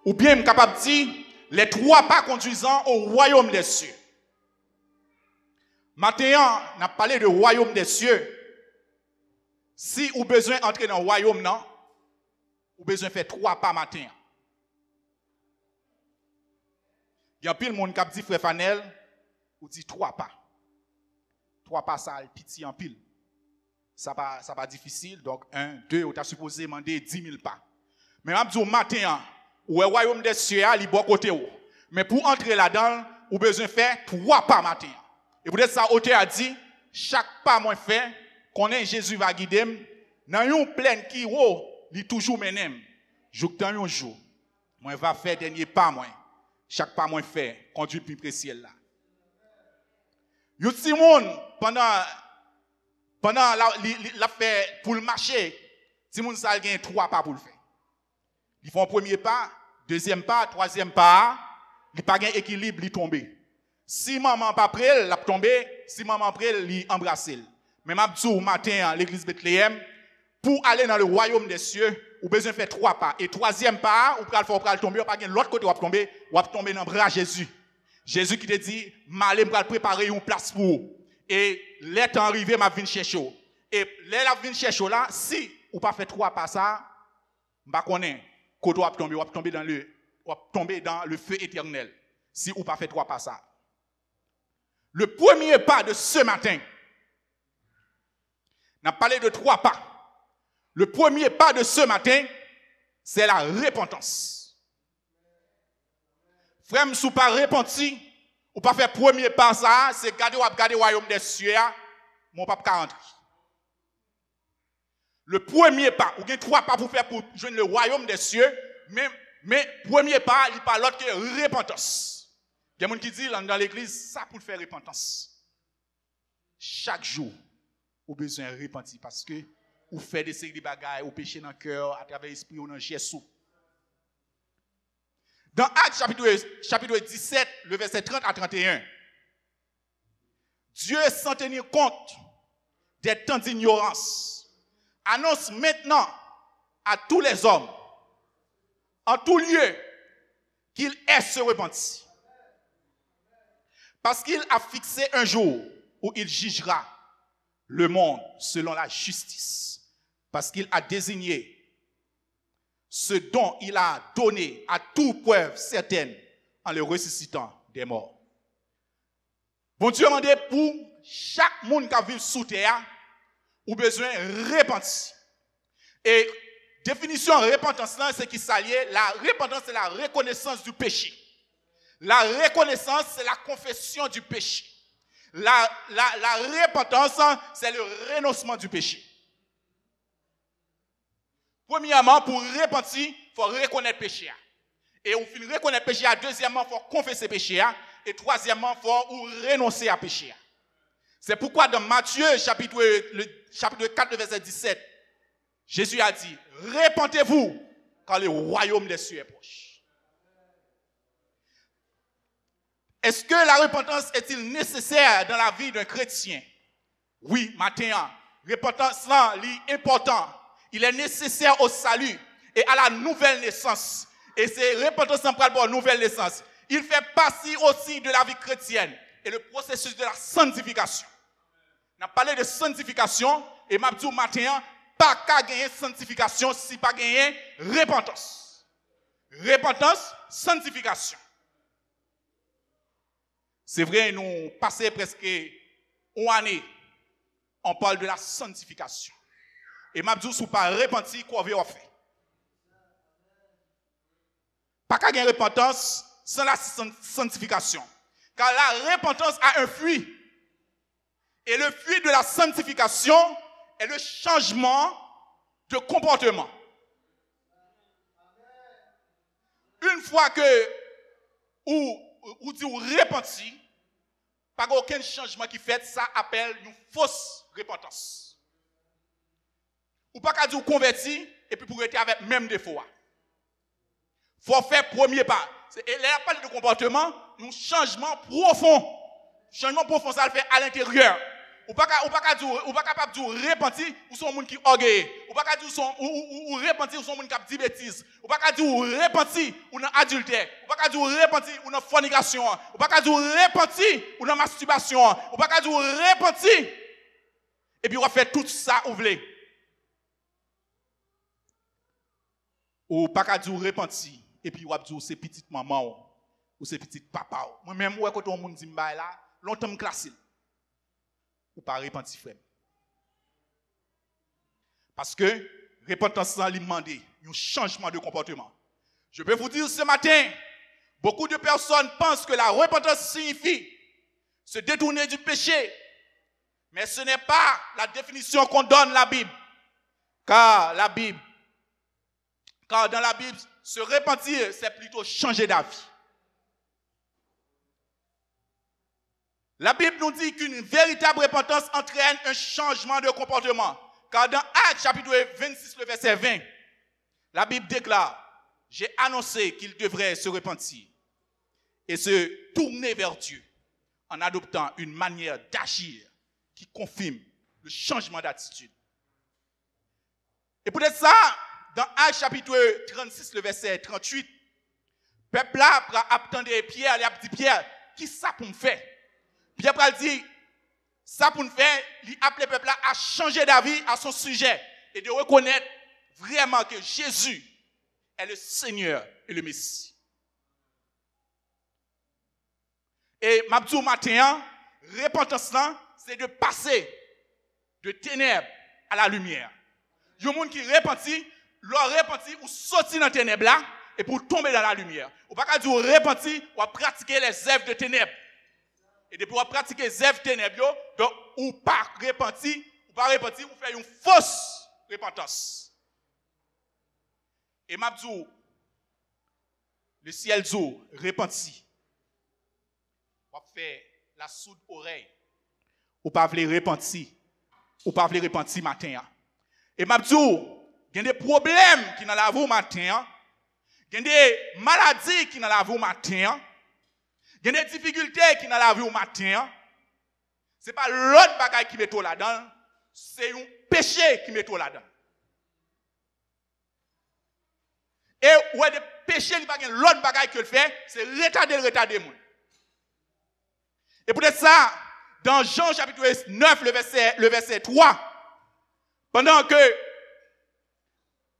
Speaker 7: Ou bien, je suis capable de dire, les trois pas conduisant au royaume des cieux. Maintenant, on a parlé de royaume des cieux. Si vous avez besoin d'entrer dans le royaume, non, vous avez besoin de faire trois pas matin. Il y a pile monde qui dit, frère Fanel, ou dit trois pas. Trois pas, ça a pitié en pile. Ça pas difficile. Donc, 1, 2, vous avez supposé demander 10 000 pas. Mais je dis, matin, ou le royaume des cieux, il est bon côté. Mais pour entrer là-dedans, vous avez besoin de faire trois pas matin. Et peut-être ça, auteur a dit, chaque pas moi fait, qu'on est Jésus va guider, dans une plaine qui il toujours menem. Jour un jour, moi va faire dernier pas moi. Chaque pas moi fait, conduit plus précieux là. Yo Simon pendant la fait pour le marché, Simon ça gagne trois pas pour le faire. Ils font premier pas, deuxième pas, troisième pas, il pas gain équilibre, il tombe. Si maman pas prêt, il a tombé, si maman prêt, il embrasser. Mais m'abdou matin l'église Bethléem pour aller dans le royaume des cieux, ou besoin faire trois pas et troisième pas, ou pral tomber, ou pas gain l'autre côté ou tomber dans bras Jésus. Jésus qui te dit, m'aller m'pral préparer une place pour vous. Et l'être arrivé m'a vinn chercher. Et l'être vinn chercher là, si ou pas fait trois pas ça, m'pa connaît côté ou tomber dans le feu éternel. Si ou pas fait trois pas ça. Le premier pas de ce matin, on a parlé de trois pas. Le premier pas de ce matin, c'est la repentance. Frère, si vous pas repenti, ou pas faire premier pas ça, c'est garder le royaume des cieux, mon papa rentre. Le premier pas, ou bien trois pas pour faire pour joindre le royaume des cieux, mais premier pas, il parle l'autre que repentance. Il y a des gens qui disent dans l'église, ça pour faire repentance. Chaque jour, vous avez besoin de repentir parce que vous faites des séries de bagailles, vous péchez dans le cœur, à travers l'esprit ou dans Jésus. Dans Actes chapitre 17, le verset 30 à 31, Dieu, sans tenir compte des temps d'ignorance, annonce maintenant à tous les hommes, en tout lieu, qu'il est se repentir. Parce qu'il a fixé un jour où il jugera le monde selon la justice. Parce qu'il a désigné ce dont il a donné à toute preuve certaine en le ressuscitant des morts. Bon Dieu m'a dit pour chaque monde qui vit sous terre, ou besoin de repentir. Et définition de repentance, c'est qui s'allie. La repentance, c'est la reconnaissance du péché. La reconnaissance, c'est la confession du péché. La repentance, c'est le renoncement du péché. Premièrement, pour repentir, il faut reconnaître le péché. Et au fin de reconnaître le péché, deuxièmement, il faut confesser le péché. Et troisièmement, il faut renoncer à péché. C'est pourquoi dans Matthieu, chapitre 4, verset 17, Jésus a dit, repentez-vous, car le royaume des cieux est proche. Est-ce que la repentance est-il nécessaire dans la vie d'un chrétien? Oui, maintenant, repentance est important. Il est nécessaire au salut et à la nouvelle naissance. Et c'est repentance centrale pour la nouvelle naissance. Il fait partie aussi de la vie chrétienne et le processus de la sanctification. On a parlé de sanctification et m'a dit maintenant, pas qu'à gagner sanctification si pas gagner repentance. Repentance, sanctification. C'est vrai, nous passons presque une année, on parle de la sanctification. Et m'a dit, si pas repentir, quoi vous fait? Pas qu'à gagner repentance sans la sanctification. Car la repentance a un fruit. Et le fruit de la sanctification est le changement de comportement. Une fois que ou dit ou repentir, pas aucun changement qui fait, ça appelle une fausse repentance. ou pas qu'à dire converti, et puis pour être avec même défaut. Il faut faire premier pas. Et là, il parle de comportement, un changement profond. Changement profond, ça le fait à l'intérieur. Ou pas capable de repentir ou son monde qui orgueilleux. Ou pas capable ou repentir ou son monde qui dit bêtises. Ou pas capable de repentir ou dans adultère. Ou pas capable de repentir ou dans fornication. Ou pas capable de repentir ou dans masturbation. Ou pas capable de repentir. Et puis on va faire tout ça ou voulez. Ou pas capable de repentir et puis on va dire c'est petite maman ou c'est petite papa. Moi même ouais quand on monde dit là, longtemps me classé. Ou pas repentir frère. Parce que repentance sans lui demander un changement de comportement. Je peux vous dire ce matin, beaucoup de personnes pensent que la repentance signifie se détourner du péché. Mais ce n'est pas la définition qu'on donne à la Bible. Car dans la Bible, se repentir, c'est plutôt changer d'avis. La Bible nous dit qu'une véritable repentance entraîne un changement de comportement. Car dans Actes chapitre 26, le verset 20, la Bible déclare, j'ai annoncé qu'il devrait se repentir et se tourner vers Dieu en adoptant une manière d'agir qui confirme le changement d'attitude. Et peut-être ça, dans Actes chapitre 36, le verset 38, le peuple là attendre Pierre, il a dit Pierre, qui ça pour me faire? Pierre a dit, ça pour nous faire, il appelle le peuple à changer d'avis à son sujet et de reconnaître vraiment que Jésus est le Seigneur et le Messie. Et Mabdou matin, repentance, c'est de passer de ténèbres à la lumière. Il y a des gens qui repentit, leur repentit ou sortir dans les ténèbres là et pour tomber dans la lumière. Ou pas qu'à dire repentir ou à pratiquer les œuvres de ténèbres. Et depuis on pratiquer les œuvres ténèbres, donc ou pas repentir, ou faire une fausse repentance. Et Mabdou, le ciel dit, repentir. On va faire la sourde oreille. Ou pas vouloir repentir. Ou pas vouloir repentir matin. Et Mabdou, il y a des problèmes qui dans la vie matin. Il y a des maladies qui dans la vie matin. Il y a des difficultés qui dans la vie au matin. Ce n'est pas l'autre bagaille qui met tout là-dedans, c'est un péché qui met tout là-dedans. Et ouais, des péchés, il n'y a pas l'autre bagaille qui le fait, c'est retarder le monde. Et peut-être ça, dans Jean chapitre 9, le verset 3, pendant que,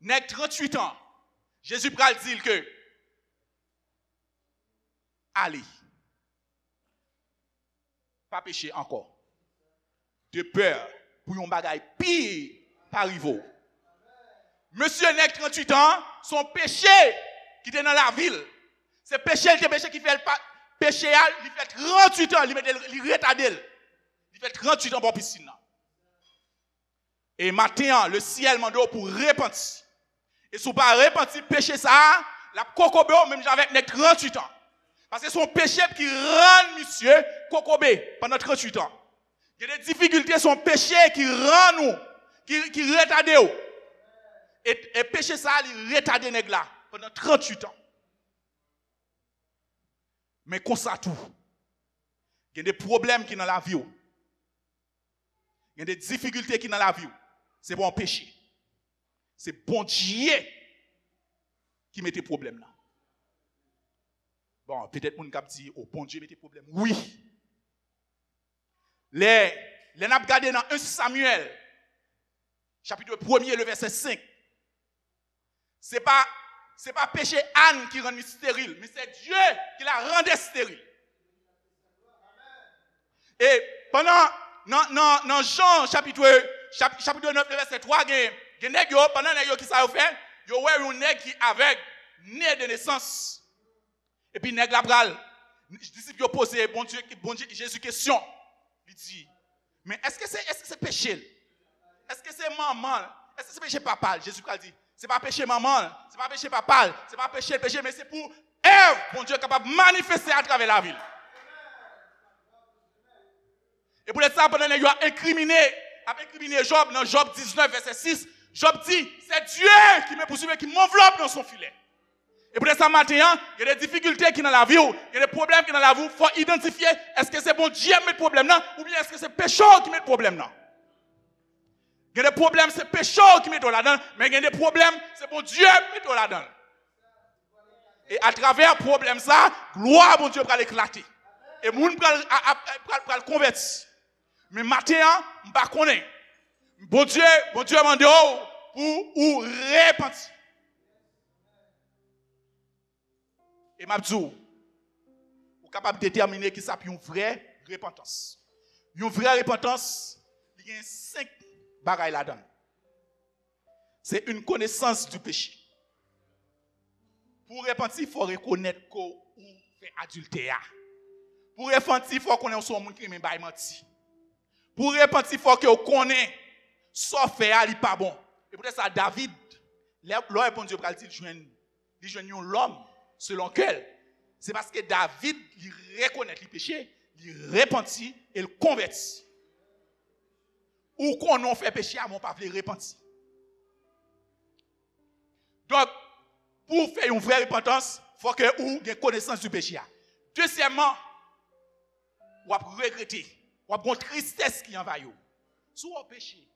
Speaker 7: nèg 38 ans, Jésus pral dit que, allez, pas pécher encore. De peur pour un bagaille pire par arriver. Monsieur nèg 38 ans, son péché qui était dans la ville, c'est péché qui fait le péché, il fait 38 ans, il retarde. Il fait 38 ans pour piscine. Et maintenant, le ciel m'a donné pour repentir. Et si vous ne pas repentir, péché ça, la cocobe, même avec nèg 38 ans. Parce que son péché qui rend monsieur kokobé pendant 38 ans. Il y a des difficultés, son péché qui rend nous, qui retarde nous. Et péché ça, il retarde nèg là pendant 38 ans. Mais comme ça tout, il y a des problèmes qui dans la vie. Il y a des difficultés qui dans la vie. C'est bon péché. C'est bon Dieu qui met des problèmes là. Bon, peut-être mon cap dit, oh bon Dieu, mettez problème. Oui. Les n'a regardé dans 1 Samuel, chapitre 1er, le verset 5. C'est pas péché Anne qui rend stérile, mais c'est Dieu qui la rendait stérile. Et pendant, dans Jean, chapitre 9, le verset 3, pendant les qui ça fait, il y a un nèg qui avec né de naissance. Et puis, nèg la pral, disciple posé, bon Dieu, Jésus question. Il dit, mais est-ce que c'est péché? Est-ce que c'est maman? Est-ce que c'est péché papa? Jésus a dit, c'est pas péché maman, c'est pas péché papa, c'est pas péché, mais c'est pour Ève, bon Dieu, capable de manifester à travers la ville. Et pour ça, pendant qu'il a incriminé Job, dans Job 19, verset 6, Job dit, c'est Dieu qui me poursuit, qui m'enveloppe dans son filet. Et pour ça, matin, il y a des difficultés qui sont dans la vie, il y a des problèmes qui sont dans la vie. Il faut identifier, est-ce que c'est bon Dieu qui met le problème là, ou bien est-ce que c'est pécheur qui met le problème là. Il y a des problèmes, c'est pécheur qui met là-dedans, mais il y a des problèmes, c'est bon Dieu qui met là-dedans. Et à travers le problème ça, gloire à bon Dieu pour l'éclater. Et le monde va le convertir. Mais matin, je ne connais pas. Bon Dieu m'a dit pour repentir. Et m'a dit, vous êtes capable de déterminer qui ça une vraie repentance. Une vraie repentance, il y a 5 bagailles là-dedans. C'est une connaissance du péché. Pour repentir, il faut reconnaître qu'on fait adultère. Pour repentir, il faut qu'on ait son monde qui m'a menti. Pour repentir, il faut qu'on connaisse ça fait n'est pas bon. Et pour ça, David, l'homme bon Dieu pral dit, il joue l'homme selon quel. C'est parce que David, il reconnaît le péché, il repentit et il convertit. Ou qu'on a fait péché, à mon pas le repentir. Donc, pour faire une vraie repentance, il faut que vous ayez connaissance du péché. Deuxièmement, vous regretter, vous avez une tristesse qui envahit. Si vous péché,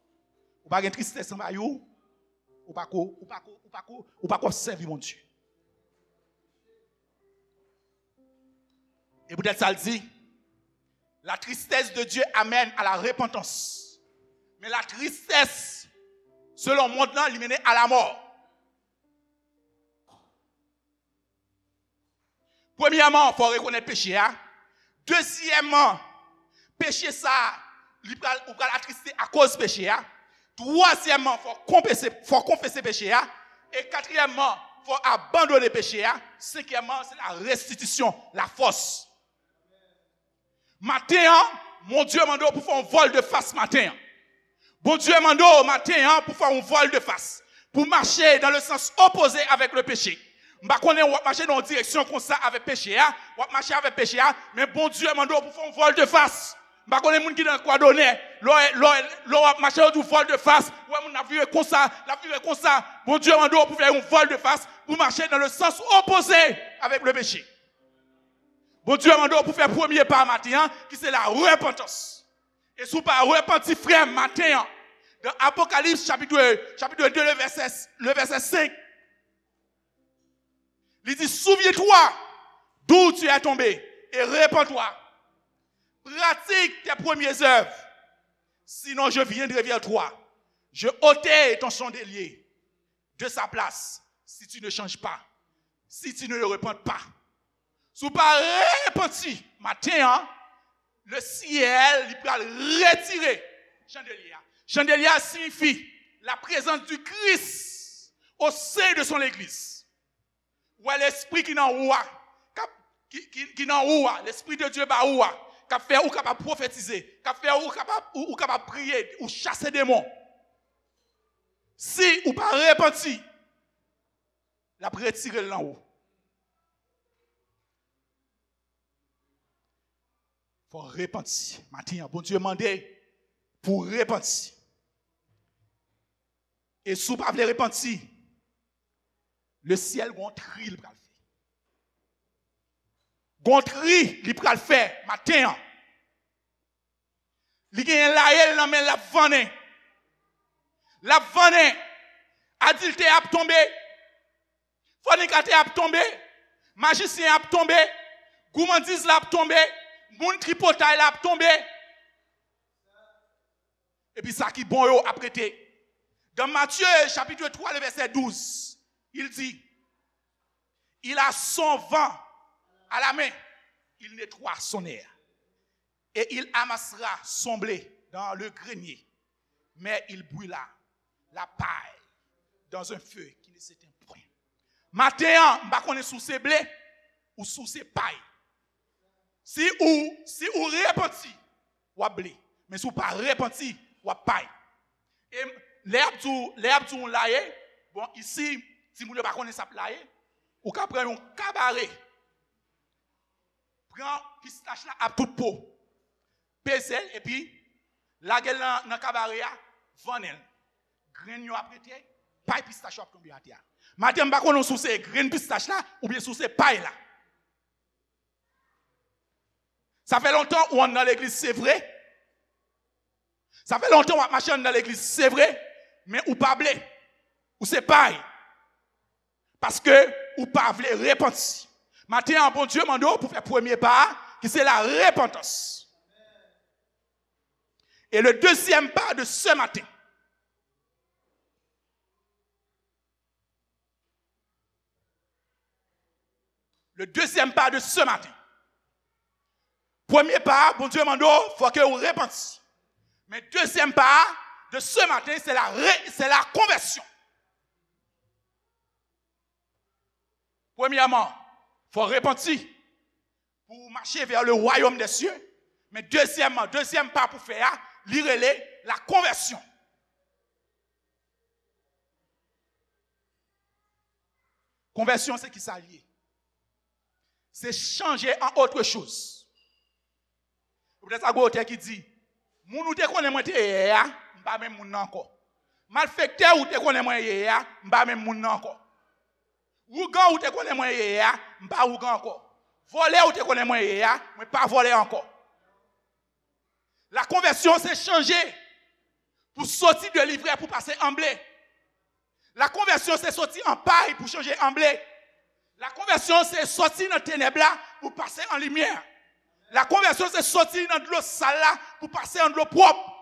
Speaker 7: vous n'avez pas de tristesse en vous, vous n'avez pas servir mon Dieu. Et peut-être ça le dit, la tristesse de Dieu amène à la repentance. Mais la tristesse, selon mon nom, elle mène à la mort. Premièrement, il faut reconnaître le péché. Deuxièmement, péché ça, il va attrister à cause du péché. Troisièmement, il faut confesser le péché. Et quatrièmement, il faut abandonner le péché. Cinquièmement, c'est la restitution, la force. Matin, mon Dieu m'a dit pour faire un vol de face matin. Bon Dieu m'a dit matin pour faire un vol de face. Pour marcher dans le sens opposé avec le péché. Je ne vais pas marcher dans une direction comme ça avec le péché. On va marcher avec le péché. Mais bon Dieu m'a dit pour faire un vol de face. Je ne sais pas qui dans quoi donner. L'on marcher dans un vol de face. On a vu comme ça. Bon Dieu m'a dit pour faire un vol de face. Pour marcher dans le sens opposé avec le péché. Bon Dieu m'a dit pour faire premier pas matin, qui c'est la repentance. Et si vous ne pas repentir, frère, matin, dans Apocalypse chapitre 2, le verset 5, il dit, souviens-toi d'où tu es tombé et répands-toi. Pratique tes premières œuvres. Sinon, je viendrai vers toi. Je ôterai ton chandelier de sa place si tu ne changes pas, si tu ne le repens pas. Si vous ne pas repentir, matin, le ciel, il va retirer chandelier. Chandelier signifie la présence du Christ au sein de son église. Ou l'esprit qui est en haut, l'esprit de Dieu est en haut, qui fait ou capable prophétiser, qui fait ou capable prier, ou chasser des démons. Si ou pas repentir, la retirer en haut. Il faut repentir. Matin, bon Dieu demandé pour repentir. Et si vous ne pouvez pas repentir, le ciel va tri le faire. Gontri, il va le faire matin. Il y a la mais la vanne. La vanne, adultère a tombé. Fornicateur a tombé. Magicien a tombé. Gourmandise a tombé. Moun tripotail a tombé. Et puis ça qui bon yo a prêté. Dans Matthieu chapitre 3 le verset 12, il dit, il a son vent à la main, il nettoie son air. Et il amassera son blé dans le grenier. Mais il brûla la paille dans un feu qui ne s'éteint point. Matin, on va connaître sous ses blés ou sous ses pailles. Si ou repenti, ou blé. Mais si ou pas repenti, ou paille. Et l'herbe du laye, bon, ici, si vous ne pas connaître ça laye, ou qu'à prendre un cabaret. Prends pistache là à toute peau. Pèse et puis la gueule dans cabaret, vanel. grain yo apprêté, paille pistache a tombé à terre. Matin pas qu'on sous ces grain pistache là ou bien sous ces paille là. Ça fait longtemps où on est dans l'église, c'est vrai. Ça fait longtemps qu'on marche dans l'église, c'est vrai, mais ou pas blé, ou c'est paille. Parce que ou pas voulez repentir. Maintenant, bon Dieu mando pour faire premier pas, qui c'est la repentance. Et le deuxième pas de ce matin. Le deuxième pas de ce matin. Premier pas, bon Dieu mando, faut que vous repentiez. Mais deuxième pas de ce matin, c'est la conversion. Premièrement, il faut repentir pour marcher vers le royaume des cieux. Mais deuxièmement, deuxième pas pour faire, lire la conversion. Conversion, c'est qui s'allie. C'est changer en autre chose. Peut-être à côté qui dit, moun ou te connaît moi te ya, m'pa même moun encore. Malfecteur ou te connaît moi ya, m'pa même moun encore. Ougan ou te connaît moi ya, m'pa ougan encore. Voler ou te connaît moi ya, m'pa voler encore. La conversion c'est changer pour sortir de l'ivraie pour passer en blé. La conversion c'est sortir en paille pour changer en blé. La conversion c'est sortir dans ténèbres pour passer en lumière. La conversion, c'est sortir dans de l'eau sale pour passer en de l'eau propre.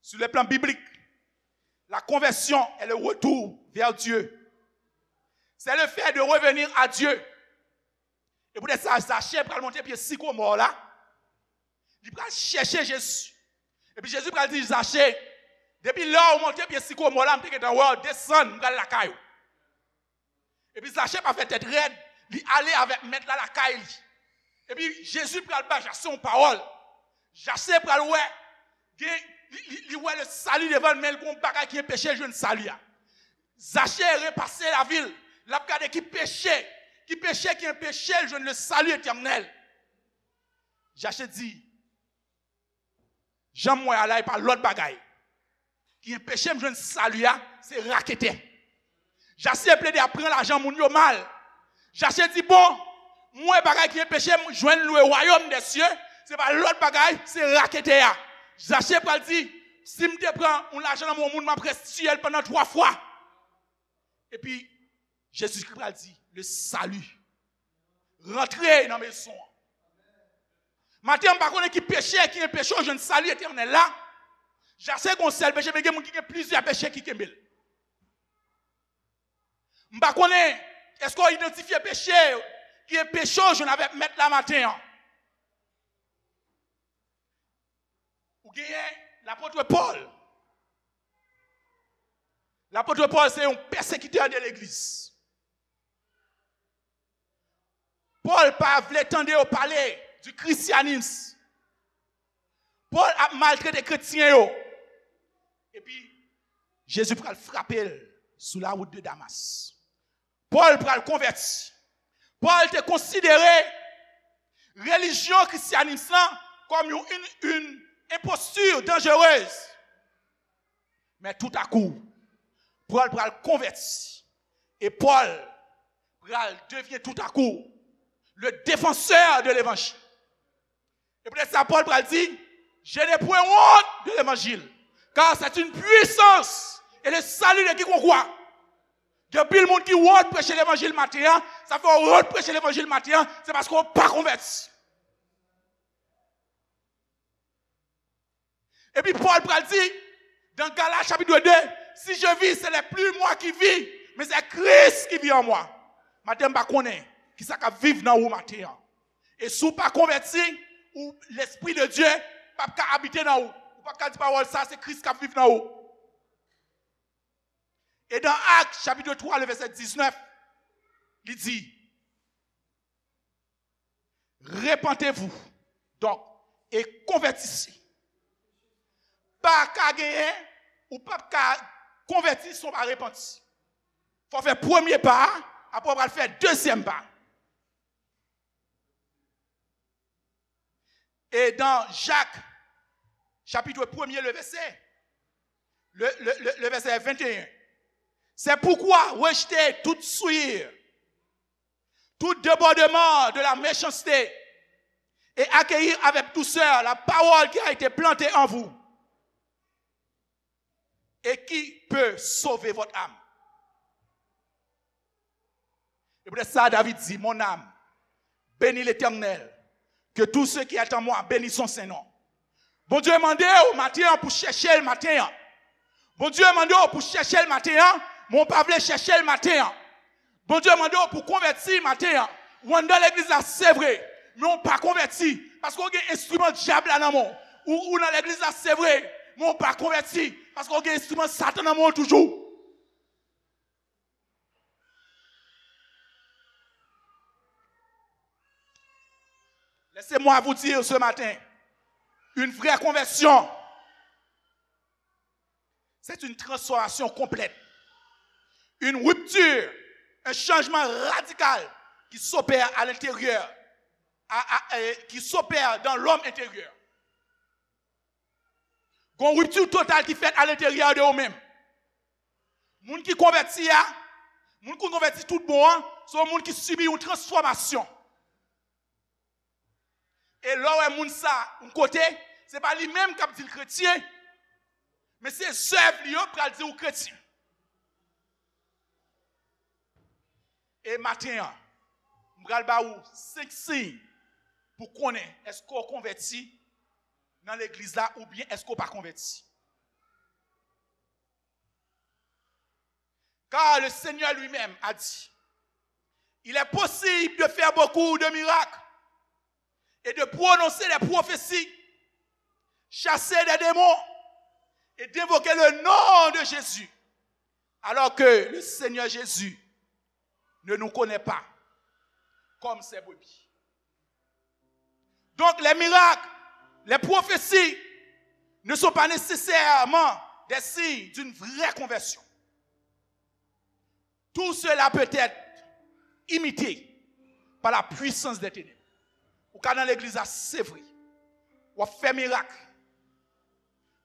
Speaker 7: Sur le plan biblique, la conversion est le retour vers Dieu. C'est le fait de revenir à Dieu. Et pour ça, Zachée va monter pied sycomore là. Il va chercher Jésus. Et puis Jésus va dire, Zachée, depuis là où monter pied sycomore là, je vais descendre, je vais la caillou. Et puis Zachée va faire tête raide. Il allait avec mettre là la caille. Et puis Jésus pral ba Jacé en parole. Jacé pral ouais le salut devant mais le bon bagage qui est péché je ne salut. Zachée repassé la ville, l'a regardé qui péché, qui est péché je ne le salue éternel. Jacé dit Jean moi là par l'autre bagaille. Qui est péché je ne salue c'est raqueter. Jacé plaidé à prendre l'argent moun yo mal. Jacé dit bon, moi bagaille qui est péché, joindre le royaume des cieux, c'est pas l'autre bagaille, c'est raqueter. Jacé pas dit si me te prend l'argent dans mon monde m'a restitué pendant 3 fois. Et puis Jésus-Christ a dit le salut. Rentrez dans la maison. Maintenant par contre qui péché, qui est péché, je ne salue éternel là. Jacé qu'on seul péché mais il y a plusieurs péchés qui kembel. M'pa connaît est-ce qu'on identifie péché qui est péché, je n'avais mettre la matin. Ou gagne l'apôtre Paul. L'apôtre Paul, c'est un persécuteur de l'église. Paul pas voulu tendre au palais du christianisme. Paul a maltraité les chrétiens. Et puis, Jésus va le frapper sous la route de Damas. Paul va le convertir. Paul te considéré religion christianisme comme une imposture dangereuse. Mais tout à coup, Paul va le convertir. Et Paul devient tout à coup le défenseur de l'évangile. Et peut-être ça, Paul va dire, je n'ai point honte de l'évangile, car c'est une puissance et le salut de qui qu'on croit. Depuis le monde qui veut prêcher l'évangile matin, ça fait on prêcher l'évangile matin, c'est parce qu'on n'est pas converti. Et puis Paul dit, dans Galates chapitre 2, si je vis, ce n'est plus moi qui vis, mais c'est Christ qui vit en moi. Matin, je ne connais pas qui ça vivre dans vous matin. Et si vous ne pas converti, ou l'Esprit de Dieu ne peut pas habiter dans vous. Ou pas dire parole ça, c'est Christ qui vit dans vous. Et dans Actes chapitre 3, le verset 19, il dit, repentez-vous donc et convertissez. Pas qu'à gagner ou pas qu'à convertir sont pas repentis. Il faut faire premier pas, après on va faire deuxième pas. Et dans Jacques chapitre 1er, le verset 21. C'est pourquoi rejetez toute souillure, tout débordement de la méchanceté et accueillir avec douceur la parole qui a été plantée en vous et qui peut sauver votre âme. Et pour ça, David dit, mon âme, bénis l'Éternel, que tous ceux qui attendent moi bénissent son Saint-Nom. Bon Dieu, demandez au matin pour chercher le matin. Bon Dieu, demandez pour chercher le matin, mon pas voulu chercher le matin. Bon Dieu, demandez pour convertir le matin. Ou dans l'église là, c'est vrai, mais on pas converti. Parce qu'on a un instrument diable là dans mon. Ou dans l'église là, c'est vrai, mais on pas converti. Parce qu'on a un instrument Satan dans mon toujours. Laissez-moi vous dire ce matin, une vraie conversion, c'est une transformation complète, une rupture, un changement radical qui s'opère à l'intérieur, qui s'opère dans l'homme intérieur. Une rupture totale qui fait à l'intérieur de vous-même. Les gens qui convertit, les gens qui convertit tout bon, sont les gens qui subissent une transformation. Et là où les gens ça, un côté, ce n'est pas lui-même qui dit le chrétien, mais c'est œuvres qui ont dit au chrétien. Et maintenant, je vais vous 5 signes pour connaître est-ce qu'on convertit dans l'église là ou bien est-ce qu'on pas converti. Car le Seigneur lui-même a dit, il est possible de faire beaucoup de miracles et de prononcer des prophéties, chasser des démons et d'invoquer le nom de Jésus, alors que le Seigneur Jésus ne nous connaît pas comme ses brebis. Donc les miracles, les prophéties ne sont pas nécessairement des signes d'une vraie conversion. Tout cela peut être imité par la puissance des ténèbres. Ou quand dans l'église, c'est vrai. Ou fait miracle.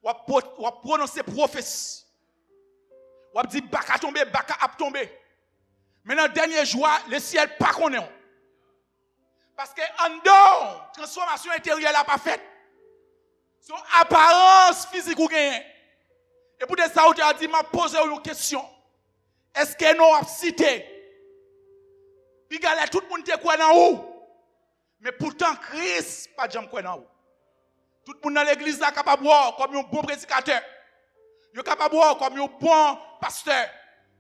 Speaker 7: Ou prononcer prophétie. Ou dit baka tomber, baka ap tomber. Mais dans le dernier jour, le ciel pas connaît. Parce que en dehors, transformation intérieure n'a pas faite. Son apparence physique ou gagne. Et pour ça, on a dit, m'a posé une question. Est-ce que nous avons cité? Puis tout le monde te quoi dans où? Mais pourtant, Christ pas jamais quoi dans où. Tout le monde dans l'église est capable de voir comme un bon prédicateur. Il est capable de voir comme un bon pasteur.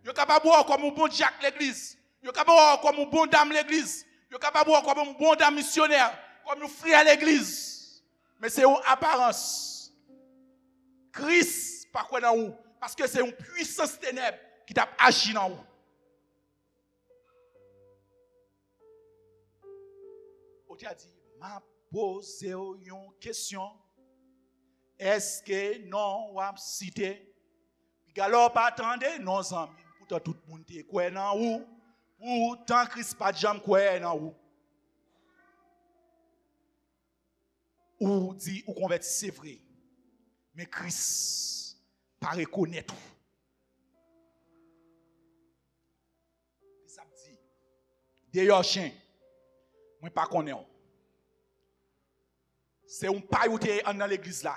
Speaker 7: Il est capable de voir comme un bon diacre l'église. Il est capable de voir comme un bon dame l'église. Il est capable de voir comme un bon dame missionnaire. Comme un frère l'église. Mais c'est une apparence. Christ pas quoi dans où. Parce que c'est une puissance ténèbre qui t'a agi dans vous. On t'a dit, m'a posé une question. Est-ce que non, on a cité? Alors, pas attendez, nos amis. Pourtant, tout le monde est quoi dans vous. Pourtant, Christ pas de jambe quoi dans vous. Ou dit, ou converti, c'est vrai. Mais Christ, pas reconnaître. Ça me dit, d'ailleurs, chien, moi pas connaître. C'est un paille ou t'es dans l'église là.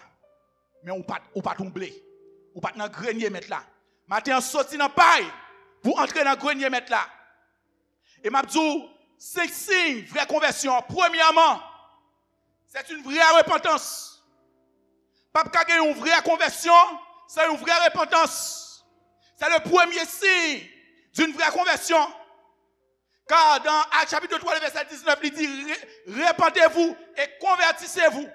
Speaker 7: Mais on pas tomber. Ou pas dans le grenier mettre là. Matin, sorti dans paille pour entrer dans le grenier mettre là. Et m'a dit, 5 signes, vraie conversion. Premièrement, c'est une vraie repentance. Pas qu'il y ait une vraie conversion, c'est une vraie repentance. C'est le premier signe d'une vraie conversion. Car dans Actes chapitre 3, verset 19, il dit, repentez-vous et convertissez-vous.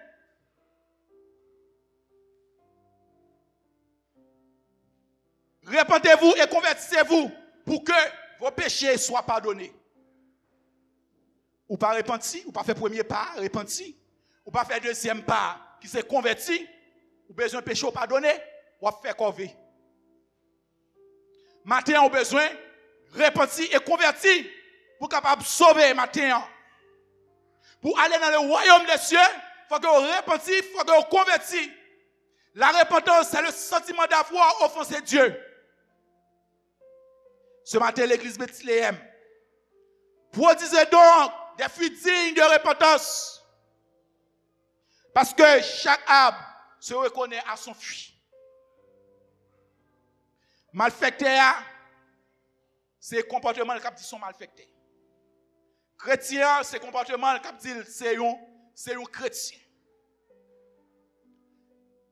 Speaker 7: Repentez-vous et convertissez-vous pour que vos péchés soient pardonnés. Ou pas repenti, ou pas fait premier pas, repenti. Ou pas fait deuxième pas, qui s'est converti. Ou besoin de péché pardonné, ou faire corvée. Matin, on a besoin de repentir et convertir pour capable sauver matin. Pour aller dans le royaume des cieux, il faut que vous repentiez, il faut que vous convertiez. La repentance, c'est le sentiment d'avoir offensé Dieu. Ce matin, l'église Bethléem produisait donc des fruits dignes de repentance. Parce que chaque arbre se reconnaît à son fruit. Malfecté, c'est comportement qui dit sont malfectés. Chrétien, c'est comportement qui dit c'est un chrétien.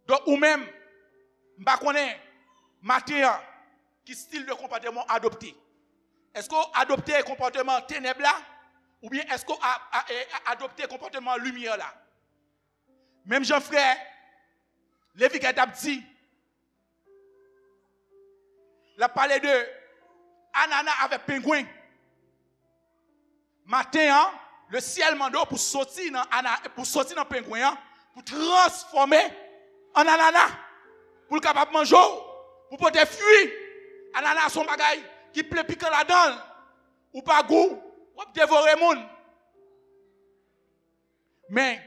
Speaker 7: Donc, ou même, je ne connais pas qui style de comportement adopté. Est-ce qu'on a adopté un comportement ténèbres là? Ou bien est-ce qu'on a adopté un comportement lumière là? Même Jean-Frère, Lévi qui a dit, il a parlé de ananas avec pingouin. Matin, le ciel m'a donné pour sortir dans le pingouin, pour transformer en ananas, pour le capable de manger, pour pouvoir fuir. Ananas son bagaille qui plaît piquant là-dedans, ou pas goût, ou dévorer moun. Mais,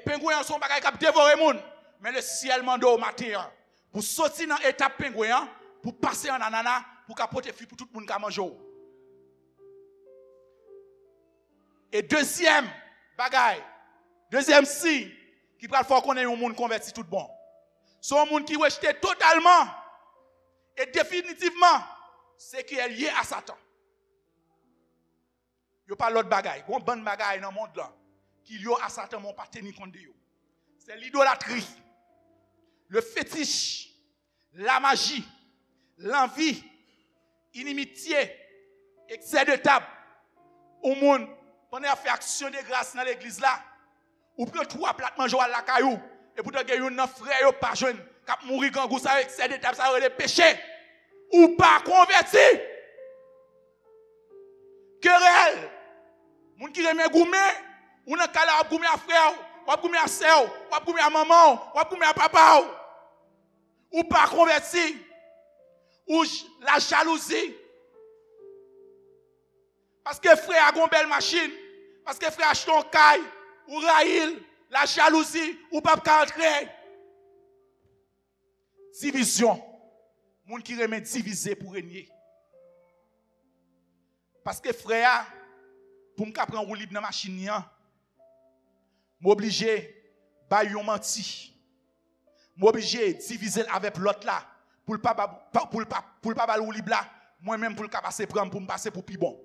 Speaker 7: pingouin son bagaille qui dévorer moun. Mais le ciel m'a donné au matin, pour sortir dans l'étape pingouin, pour passer en ananas, pour capoter fuir pour tout le monde qui mange. Et deuxième bagaille, deuxième signe, qui peut faire qu'on ait un monde converti tout bon. C'est un monde qui rejette totalement et définitivement ce qui est lié à Satan. Il n'y a pas l'autre bagaille. Il y a une bonne bagaille dans le monde là. Qui est lié à Satan, mon pas tenir compte de vous. C'est l'idolâtrie, le fétiche, la magie, l'envie, l'inimitié, excès de table. Au monde, pendant à faire action de grâce dans l'église là, ou prend trois plates manger à la caillou, et pour te gagner un frère pas jeune, qui mourir quand vous savez excès de table, ça aurait des péchés, ou pas converti. Querelle, moun qui remet goumé, ou nan kala ou goumé à frère, ou goumé à sœur, ou goumé à maman, ou goumé à papa, ou pas converti, ou la jalousie. Parce que frère a une belle machine, parce que frère achète un caille, ou raïl, la jalousie, ou pas entrer. Division. Moun qui remet diviser pour régner. Parce que frère, pour me prendre un libre dans la machine, m'obligé à yon menti. M'obligé diviser avec l'autre là. Pour le pas libre là, moi-même pour le passer prendre pour me passer pour plus bon.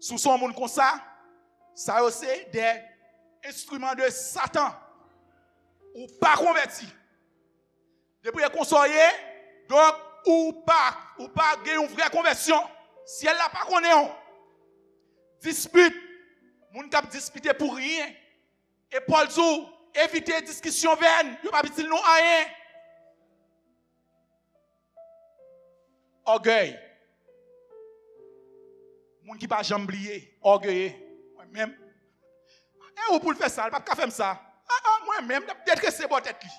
Speaker 7: Sous son monde comme ça c'est des instruments de Satan ou pas converti. Depuis qu'on soyez, donc ou pas gagner une vraie conversion. Si elle n'a pas connaît, dispute, moun kap disputer pour rien. Et Paul dit, évitez discussion vaine, yo pas dit nous rien. Orgueil. Moun qui pas jamais oublié, orgueilleux. Moi-même. Et ou pour faire ça, pas faire ça. Moi-même, peut-être que c'est bon tête li.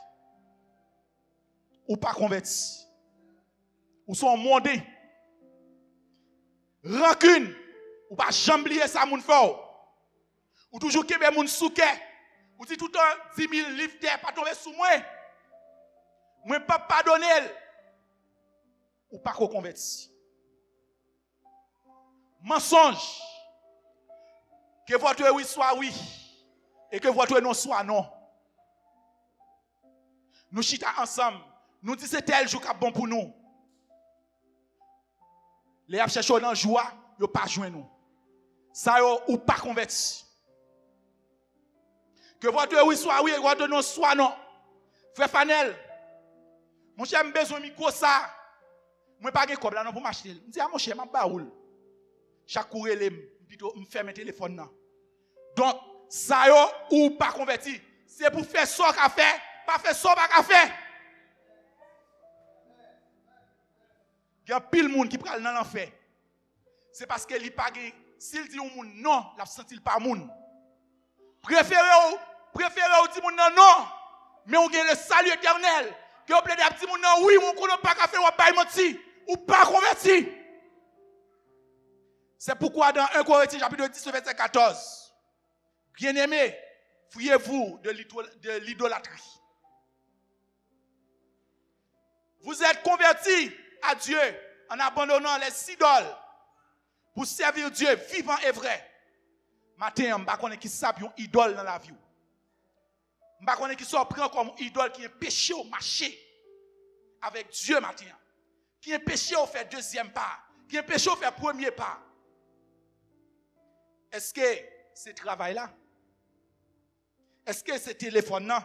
Speaker 7: Ou pas converti. Ou sont mondé. Rancune. Ou pas jamais oublier ça moun fort. Ou toujours kebe moun souke. Ou dit tout le temps 10 000 livres terre pas tomber sous moi. Moi pas pardonner. Ou pas converti. Mensonge. Que votre oui soit oui et que votre non soit non. Nous chita ensemble. Nous disons c'est tel jour qui est bon pour nous. Les ap chercher dans joie, yo pas joindre nous. Ça yo ou pas converti. Que votre oui soit oui et votre non soit non. Frère Fanel, mon cher m'a besoin micro ça. Moi pas gen kob là non pour m'acheter. Me dit mon cher m'a baoul. Chaque courrier plutôt me ferme téléphone là. Donc ça yo ou pas converti, c'est pour faire ça qu'a fait, pas faire ça pas faire. Il y a pile monde qui pral dans l'enfer. C'est parce que li pas s'il dit au monde non, la senti pas monde. Préférez dit monde non, mais on gagne le salut éternel. Que on plaide petit monde non oui, on connaît pas faire ou pas menti ou pas converti. C'est pourquoi dans 1 Corinthiens chapitre 10 verset 14, bien-aimés, fuyez-vous de l'idolâtrie. Vous êtes convertis à Dieu en abandonnant les idoles pour servir Dieu vivant et vrai. Matin, je ne sais pas qui ça une idole dans la vie. Je ne sais pas qui ça prend comme idole qui est péché au marché avec Dieu matin. Qui est péché au fait deuxième pas. Qui est péché au fait premier pas. Est-ce que c'est travail là? Est-ce que c'est téléphone là?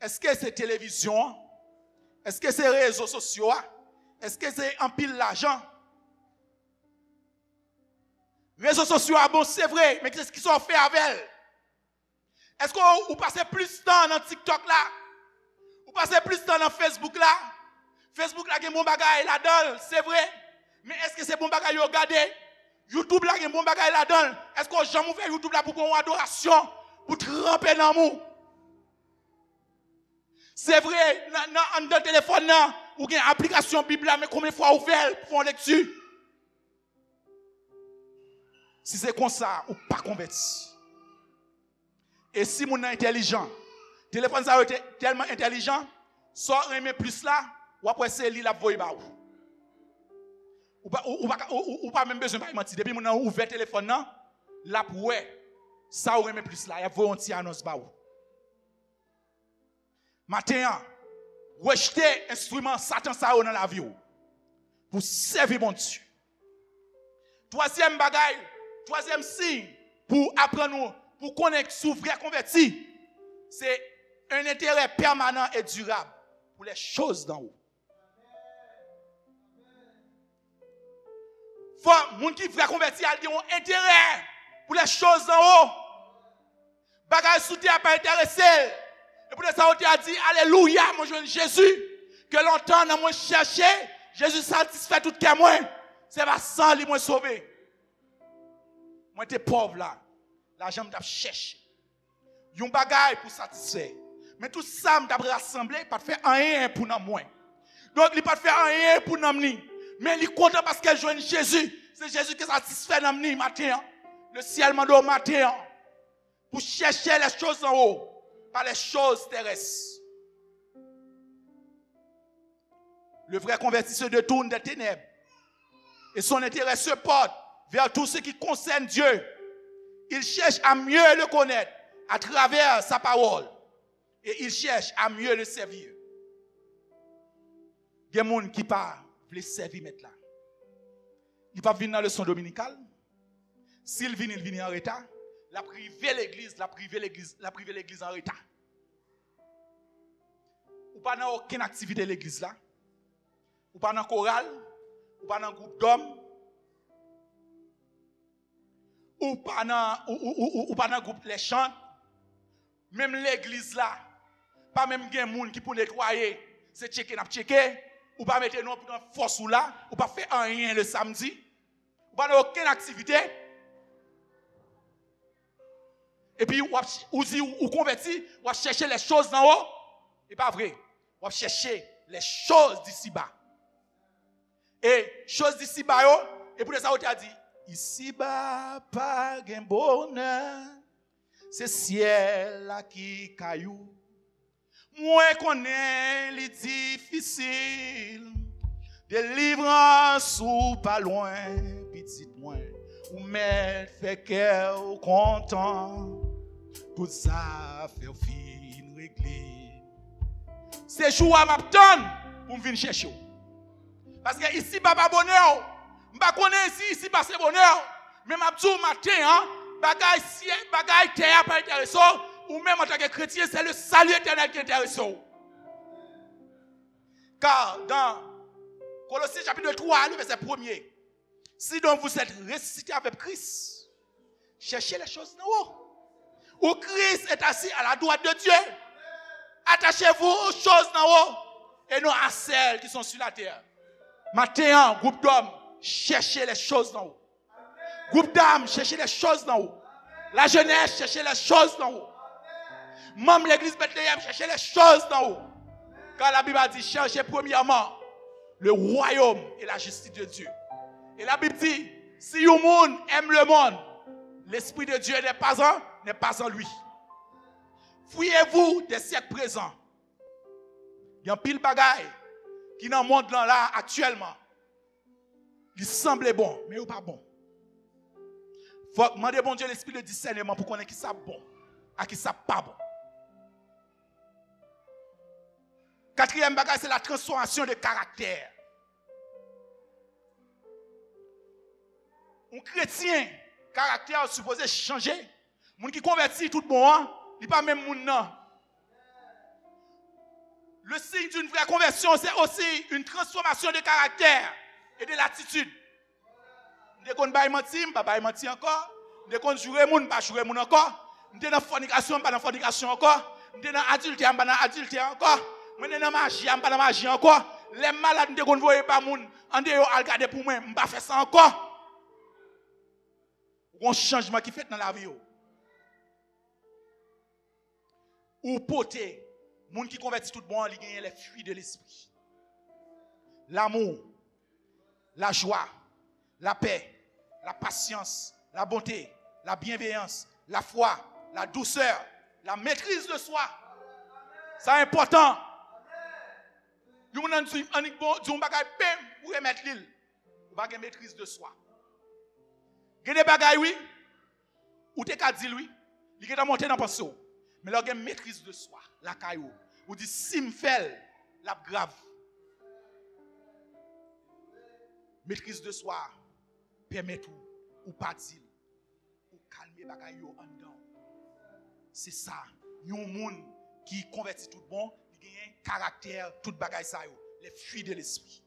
Speaker 7: Est-ce que c'est télévision? Est-ce que c'est réseaux sociaux? Est-ce que c'est en pile l'argent? Réseaux sociaux, bon, c'est vrai, mais qu'est-ce qu'ils ont fait avec elle? Est-ce que vous passez plus de temps dans TikTok là? Vous passez plus de temps dans Facebook là? Facebook là, il y a bon bagage là-dedans, c'est vrai. Mais est-ce que c'est bon bagage à regarder? YouTube là, il y a bon bagage là-dedans. Est-ce que jamais fait YouTube là pour une adoration, pour tremper dans l'amour? C'est vrai, dans le téléphone là, ou il y a une application Bible là, mais combien de fois vous faites pour faire lecture? Si c'est comme ça, ou pas converti. Et si mon intelligent, le téléphone ça a été tellement intelligent, soit remet plus là, ou après c'est lui la voie ba ou pas même besoin de mentir. Depuis mon ouvert le téléphone là, la pour ça remet plus là, il y a voie anti annonce ba ou. Matin, rejeter instrument Satan ça dans la vie pour servir mon Dieu. Troisième signe pour apprendre nous, pour connaître sous vrai converti, c'est un intérêt permanent et durable pour les choses d'en haut. Faut moun qui vrai converti a un intérêt pour les choses d'en haut. Bagay sous terre pas intéressé. Et pour ça on a dit alléluia mon jeune Jésus que longtemps dans moi chercher, Jésus satisfait tout que moi. C'est pas sans lui moi sauver. Moi t'es pauvre là. L'argent m'a cherché. Yon bagay pour satisfaire. Mais tout ça m'a rassemblé pas faire rien pour nous moi. Donc il pas faire rien pour nous ni. Mais il est content parce qu'elle joue Jésus. C'est Jésus qui satisfait nous ni matin. Le ciel m'a donné matin pour chercher les choses en haut, pas les choses terrestres. Le vrai converti se détourne des ténèbres et son intérêt se porte vers tout ce qui concerne Dieu. Il cherche à mieux le connaître à travers sa parole et il cherche à mieux le servir. Il y a des gens qui parlent pour servir maintenant. Il ne va pas venir dans le son dominical. S'il vient, il vient en retard. La priver l'église en retard. Ou pas dans aucune activité de l'église là. Ou pas dans chorale, ou pas dans groupe d'hommes. Ou pas dans groupe les chants. Même l'église là, pas même des gens qui pour nettoyer, c'est checker n'a checker. Ou pas mettre nous dans force ou là, ou pas faire rien le samedi. Ou pas dans aucune activité. Et puis, ou converti, ou chercher les choses d'en haut. C'est pas vrai. Ou chercher les choses d'ici-bas. Et choses d'ici-bas, et pour ça, on a dit, ici-bas, pas de bonheur, c'est ciel là qui caillou. Moi, connais les difficiles, délivrance ou pas loin, petite moins, ou mettre fait cœur content. Tout ça fait fin régler. C'est jour à m'attendre pour venir chercher. Parce que ici pas bonheur. M'pa connais ici pas c'est bonheur. Mais m'abdou matin hein, bagay terre pas intéressant ou même en tant que chrétien c'est le salut éternel qui est intéressant. Car dans Colossiens chapitre 3 verset 1er, si donc vous êtes ressuscités avec Christ, cherchez les choses en haut. Où Christ est assis à la droite de Dieu. Attachez-vous aux choses en haut et non à celles qui sont sur la terre. Matin, groupe d'hommes, cherchez les choses en haut. Groupe d'âmes, cherchez les choses en haut. La jeunesse, cherchez les choses en haut. Même l'église Bethléem, cherchez les choses en haut. Car la Bible a dit, cherchez premièrement le royaume et la justice de Dieu. Et la Bible dit, si le monde aime le monde, l'Esprit de Dieu n'est pas en lui. Fouillez-vous des siècles présents Il y a pile bagaille qui dans le monde là actuellement. Il semble bon, mais il n'est pas bon. Il faut demander bon Dieu l'esprit de discernement pour connaître qui ça bon et qui ça pas bon. Quatrième bagage, c'est la transformation de caractère. Un chrétien, caractère est supposé changer. Moun qui convertit tout bon, il n'est pas même moun non. Le signe d'une vraie conversion, c'est aussi une transformation de caractère et de l'attitude. Dès qu'on va mentir, on ne va pas mentir encore. Dès qu'on joue, on ne va pas jouer encore. On est dans la fornication, on ne va pas dans la fornication encore. On est dans l'adultère, on ne va pas dans l'adultère encore. On est dans la magie, on ne va pas dans la magie encore. Les malades, dès qu'on ne voit pas moun, on est à regarder pour moi, on ne va pas faire ça encore. Il y a un changement qui fait dans la vie. Ou poté, les gens qui convertissent tout le monde, ils gagnent les fruits de l'esprit. L'amour, la joie, la paix, la patience, la bonté, la bienveillance, la foi, la douceur, la maîtrise de soi. C'est important. Vous avez une bagaille pour remettre l'île. Vous avez une maîtrise de soi. Vous avez des bagailles, oui. Ou vous avez dit oui. Vous avez monté dans le passé. Mais vous avez une maîtrise de soi. La caillou. Vous dites si je fais la grave. Maîtrise de soi permet tout. Ou pas dire. Ou calmer bagaille en dedans. C'est ça. Il y a un monde qui convertit tout bon. Il y a un caractère, tout bagaille ça. Les fruits de l'esprit.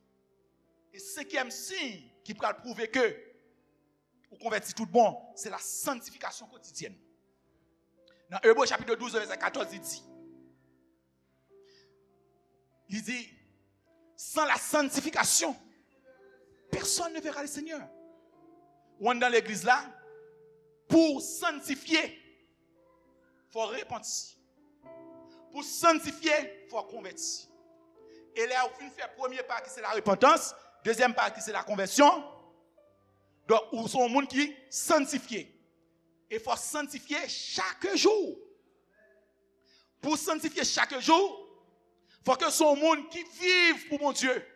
Speaker 7: Et cinquième signe qui peut prouver que vous convertissez tout bon, c'est la sanctification quotidienne. Dans Hébreux chapitre 12, verset 14, il dit, sans la sanctification, personne ne verra le Seigneur. On est dans l'église là, pour sanctifier, il faut repentir. Pour sanctifier, il faut convertir. Et là, on fait le premier pas qui c'est la repentance, deuxième pas qui c'est la conversion. Donc, où sont les gens qui sanctifient. Et il faut sanctifier chaque jour. Pour sanctifier chaque jour, il faut que ce soit les gens qui vivent pour mon Dieu.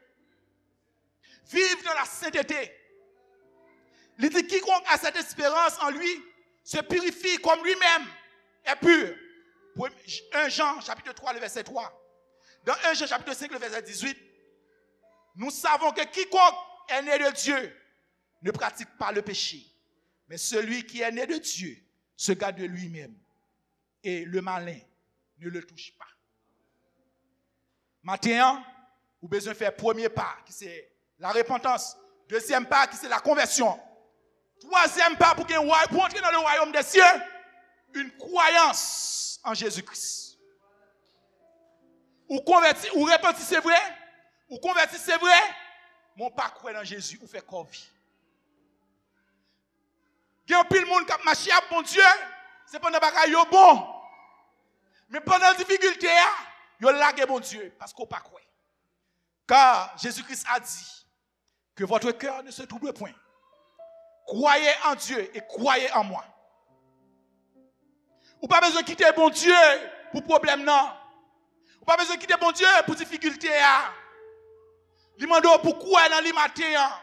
Speaker 7: Vivent dans la sainteté. Il dit quiconque a cette espérance en lui se purifie comme lui-même est pur. 1 Jean chapitre 3, le verset 3. Dans 1 Jean chapitre 5, le verset 18, nous savons que quiconque est né de Dieu ne pratique pas le péché. Mais celui qui est né de Dieu se garde de lui-même. Et le malin ne le touche pas. Maintenant, vous avez besoin de faire le premier pas, qui c'est la repentance. Deuxième pas, qui c'est la conversion. Troisième pas, pour entrer dans le royaume des cieux, une croyance en Jésus-Christ. Ou convertir, ou repentir, c'est vrai. Ou convertir, c'est vrai. Mon pas croire dans Jésus, ou fait quoi vie. Il y a un pile monde qui a marché à bon Dieu, c'est pendant que vous bon. Mais pendant la difficulté, vous laguez bon Dieu, parce qu'on pas croire. Car Jésus-Christ a dit que votre cœur ne se trouble point. Croyez en Dieu et croyez en moi. Vous n'avez pas besoin de quitter bon Dieu pour problème, non. Vous n'avez pas besoin de quitter bon Dieu pour difficulté. Il demande pourquoi dans le matin.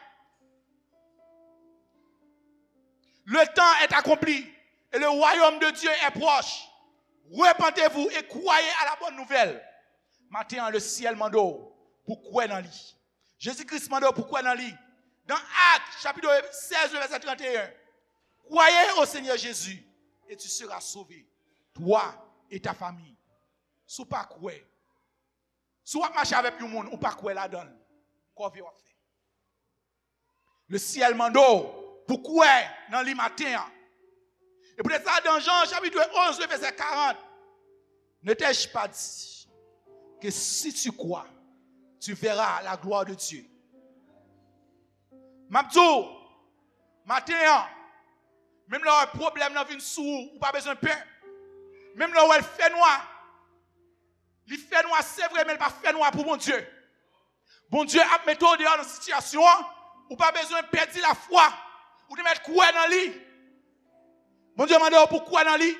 Speaker 7: Le temps est accompli et le royaume de Dieu est proche. Repentez-vous et croyez à la bonne nouvelle. Maintenant, le ciel mando pour croire dans lui. Jésus-Christ mando pour croire dans lui. Dans Actes, chapitre 16, verset 31. Croyez au Seigneur Jésus et tu seras sauvé. Toi et ta famille. Si vous ne pas croire. Si vous marchez avec le monde, vous ne pas croire là-dedans. Qu'est-ce que vous faites? Le ciel mando. Pourquoi dans le matin? Et pour ça, dans Jean chapitre 11, verset 40, ne t'ai-je pas dit que si tu crois, tu verras la gloire de Dieu. Mabdou, matin, même là où il y a un problème dans une sous, ou pas besoin de pain, même là où il fait noir, il fait noir, c'est vrai, mais il pas fait noir pour mon Dieu. Bon Dieu a mis dans une situation où pas besoin de perdre la foi. Ou de mettre quoi dans lui? Bon Dieu m'a dit pourquoi dans lui?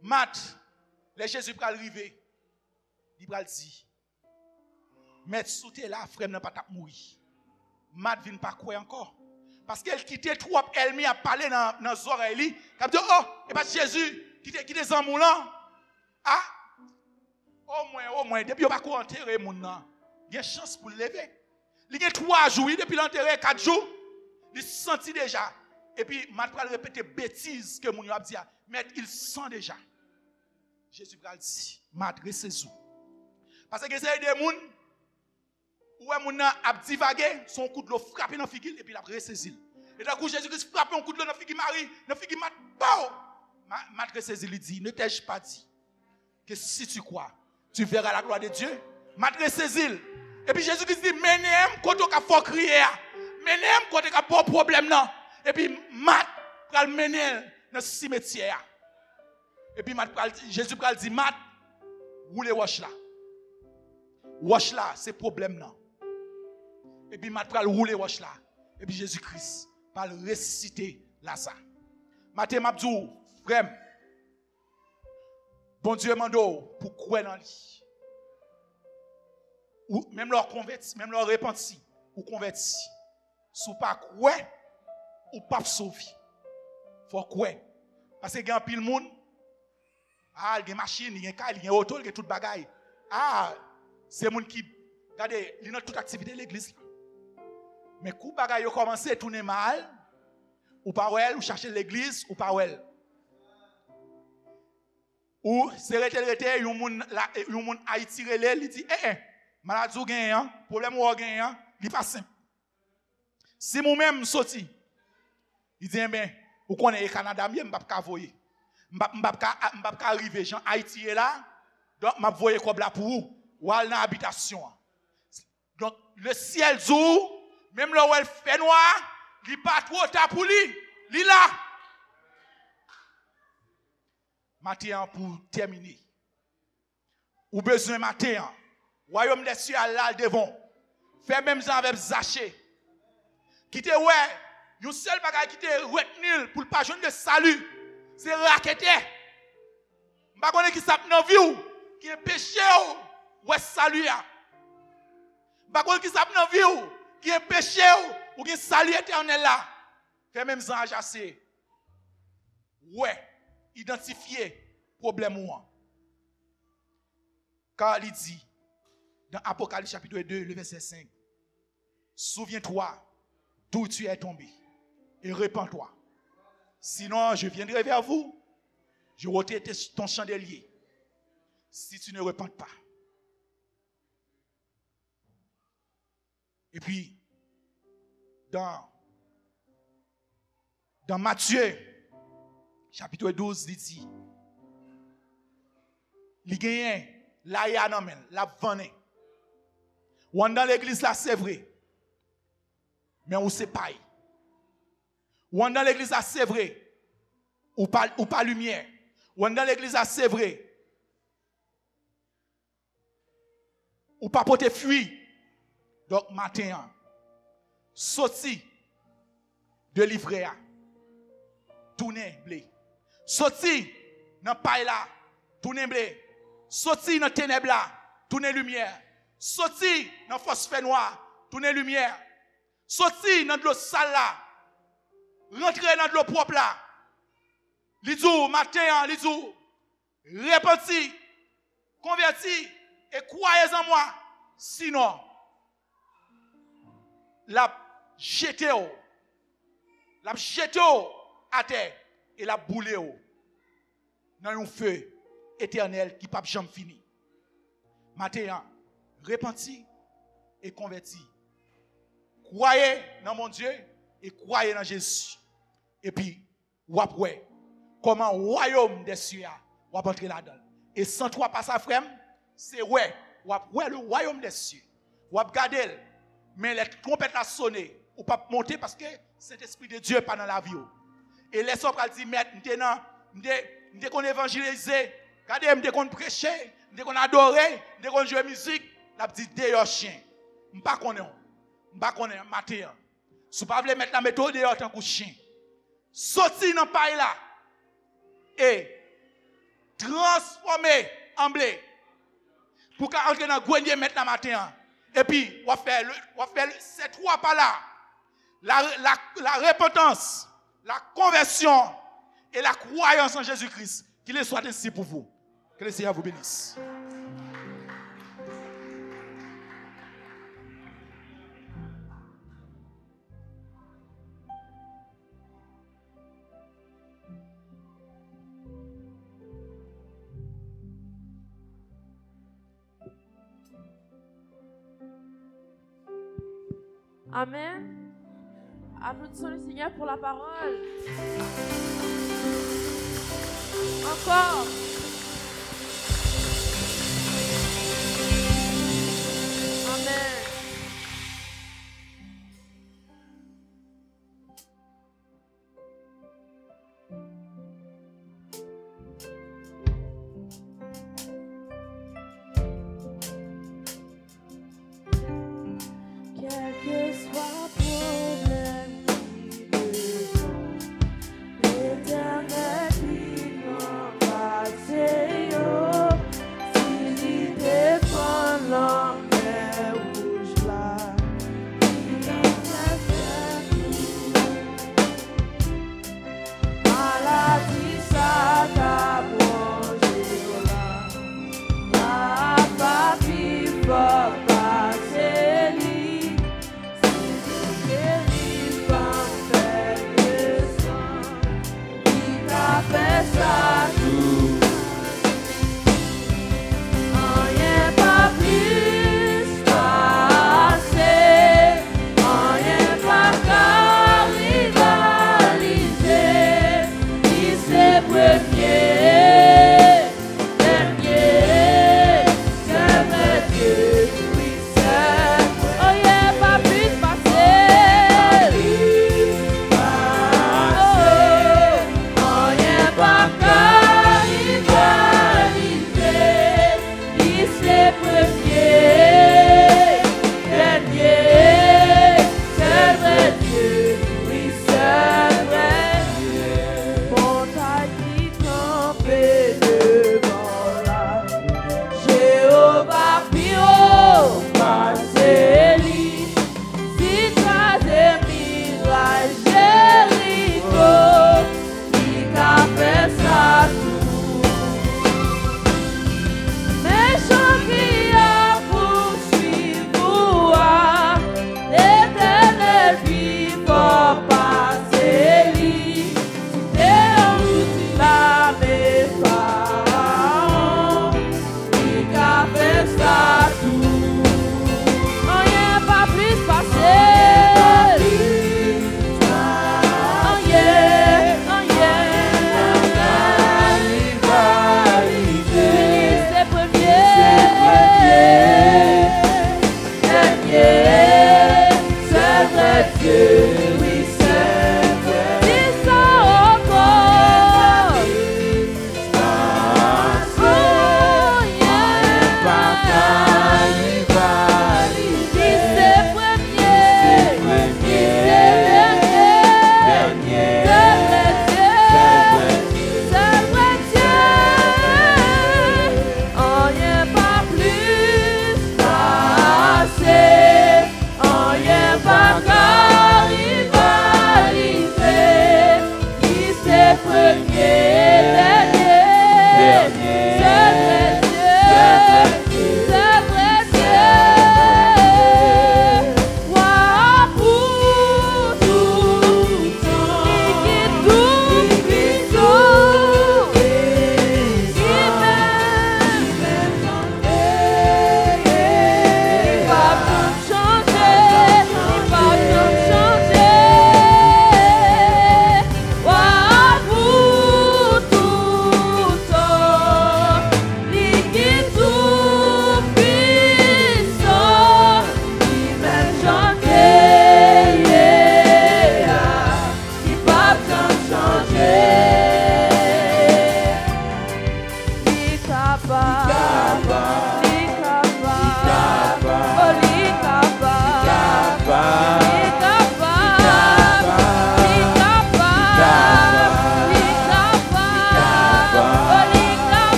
Speaker 7: Mat, les Jésus pour arriver. il va dire, mettre sous tes là, frère n'a pas mourir. Mat vient pas quoi encore. Parce qu'elle quittait trop, elle m'y a parlé dans les oreilles. Elle dit, oh, et pas Jésus, qui te zambou là. Ah, au moins, depuis qu'on va enterrer mon nom, il y a chance pour le lever. Il y a 3 jours, depuis l'enterrer 4 jours, il sentit déjà. Et puis, mat va répéter bêtises que mon a dit, mais il sent déjà. Jésus va dire, mat, ressaisou. Parce que c'est des gens, où mon a divagué, son coup de l'eau frappé dans la figure et puis il a ressaisi. Et d'un coup, Jésus-Christ frappe un coup de l'eau dans la figure Marie, dans la figure mat, mat ressaisi, il dit, ne t'ai-je pas dit que si tu crois, tu verras la gloire de Dieu. Mat ressaisi. Et puis Jésus-Christ dit, menem, quand on a fort crier, menem, quand on a pas problème, non. Et puis mat, pral mener dans le cimetière. Et puis Jésus pral dit, mat, roule wash là. Wash là, c'est problème, non. Et puis mat pral roule wash là. Et puis Jésus-Christ pral ressusciter là ça. Matin mabdou, frère, bon Dieu mando pour croire dans lui. Ou même leur converti, même leur repenti, ou converti. Sous pas croire ou pas sauver. Faut croire. Parce que il y a un pile monde. Ah, il y a une machine, il y a un car, il y a un auto, il y a toute bagaille. Ah, c'est monde qui regardez, il y a toute activité de l'église. Mais quand bagaille commence à tourner mal, ou pas ou chercher l'église ou pas ou c'est rete yon moun Haïti relè, il dit maladie ou gen, problème ou gen, il pas simple. Si moi même sorti, il dit ben ou connaît Canada mieux m'pa ka voyer. M'pa ka arriver Jean Haïti est là, donc m'a voyer comme là pour ou al dans habitation. Donc le ciel jour, même là où elle fait noir, il pas trop tard pour lui. Li là. Matin pour terminer. Ou besoin matin. Royaume des cieux là devant. Fait même ça avec Zaché. Qui te ouais, une seule bagaille qui te retenu pour pas joindre de salut, c'est raqueter. M'pa connait qui ça dans vie qui est péché ou salut ya. M'pa connait qui ça dans vie qui est péché ou qui salut éternel là. Fait même ça assez. Ouais, identifier problème ou. Car il dit dans Apocalypse chapitre 2 le verset 5. Souviens-toi d'où tu es tombé et répands-toi. Sinon, je viendrai vers vous, je ôterai ton chandelier si tu ne repens pas. Et puis, dans Matthieu, chapitre 12, il dit, il gagne la yanamen, la vanne. Ou dans l'église là, c'est vrai. Mais on sait pas. Ou dans l'église là, c'est vrai. Ou pas lumière. Ou dans l'église là, c'est vrai. Ou pas porter fuir. Donc, matin, sorti de livret. Tourner blé. Sorti dans paille là, tourner blé. Sorti dans ténèbres là, tourner lumière. Sorti dans phosphore noir, tourner lumière. Sorti dans de l'eau sale là, rentrer dans de l'eau propre là. Lidou matin, lidou repenti, converti et croyez en moi. Sinon, la jeté à terre et la boule dans un feu éternel qui ne peut jamais finir. Matin, repenti et converti. Croyez dans mon Dieu et croyez dans Jésus. Et puis, ou après, comment le royaume des cieux va entrer là-dedans. Et sans toi, pas ça, frère, c'est ouais, le royaume des cieux. Ou regarder, mais les trompettes la sonné, ou pas monter parce que cet esprit de Dieu n'est pas dans la vie. Et les autres disent, mais nous qu'on évangéliser, regardez, nous qu'on prêcher, nous qu'on adorer, nous qu'on jouer musique, nous dit d'ailleurs chien. Je ne sais pas matin. Si vous ne voulez mettre la méthode dehors tant que chien, sortir dans le pays là et transformer en blé. pour qu'entrer dans le grenier maintenant matin. Et puis, on va faire ces trois pas là. La repentance, la conversion et la croyance en Jésus-Christ. Qu'il soit ainsi pour vous. Que le Seigneur vous bénisse.
Speaker 1: Amen. Applaudissons le Seigneur pour la parole. Encore. Amen. Quel que soit problème qui me pose, l'Éternel qui m'embrasse.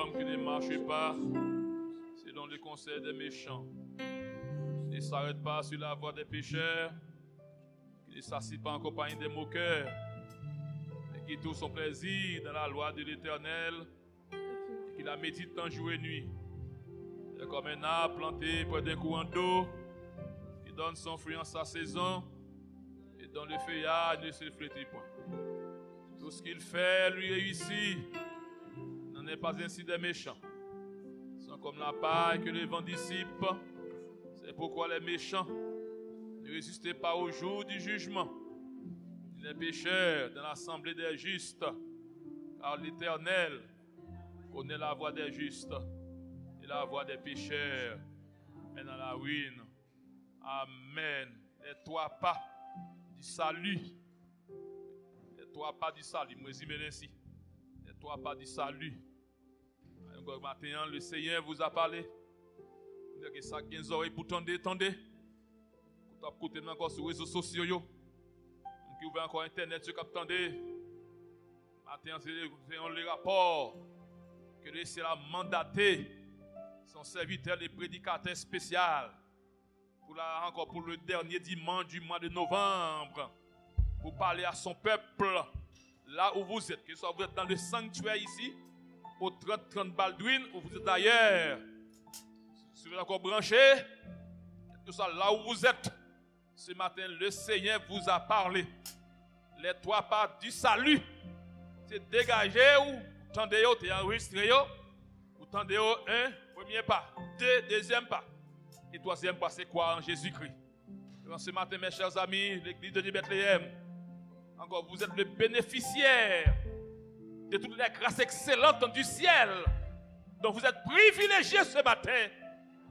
Speaker 6: homme qui ne marche pas selon le conseil des méchants, qui ne s'arrête pas sur la voie des pécheurs, qui ne s'assied pas en compagnie des moqueurs, et qui trouve son plaisir dans la loi de l'Éternel, et qui la médite en jour et nuit. C'est comme un arbre planté près d'un courant d'eau, qui donne son fruit en sa saison, et dont le feuillage ne se flétrit point. Tout ce qu'il fait lui réussit. N'en est pas ainsi des méchants. Ils sont comme la paille que le vent dissipe. C'est pourquoi les méchants ne résistez pas au jour du jugement. Les pécheurs dans l'assemblée des justes, car l'Éternel connaît la voie des justes et la voie des pécheurs est dans la ruine. Amen. Les trois pas du salut. Les trois pas du salut. Moi, je dis ainsi. Les trois pas du salut. Maintenant, le Seigneur vous a parlé. Vous avez ça qui est oreilles pour tendre. Vous avez écouté encore sur les réseaux sociaux. Vous avez encore Internet sur Captandé. Maintenant, c'est le rapport que le Seigneur a mandaté son serviteur, le prédicateur spécial, encore pour le dernier dimanche du mois de novembre, pour parler à son peuple, là où vous êtes, que ce soit vous êtes dans le sanctuaire ici, au 30-30 Baldwin, ou vous êtes ailleurs, si vous êtes encore branché, que ce soit là où vous êtes, ce matin, le Seigneur vous a parlé. Les trois pas du salut, c'est dégager ou tendez vous, t'es enregistré, ou tendez vous, un, premier pas, deux, deuxième pas. Et troisième pas, c'est quoi en Jésus-Christ? Ce matin, mes chers amis, l'église de Bethléem, encore vous êtes le bénéficiaire de toutes les grâces excellentes du ciel. Donc vous êtes privilégiés ce matin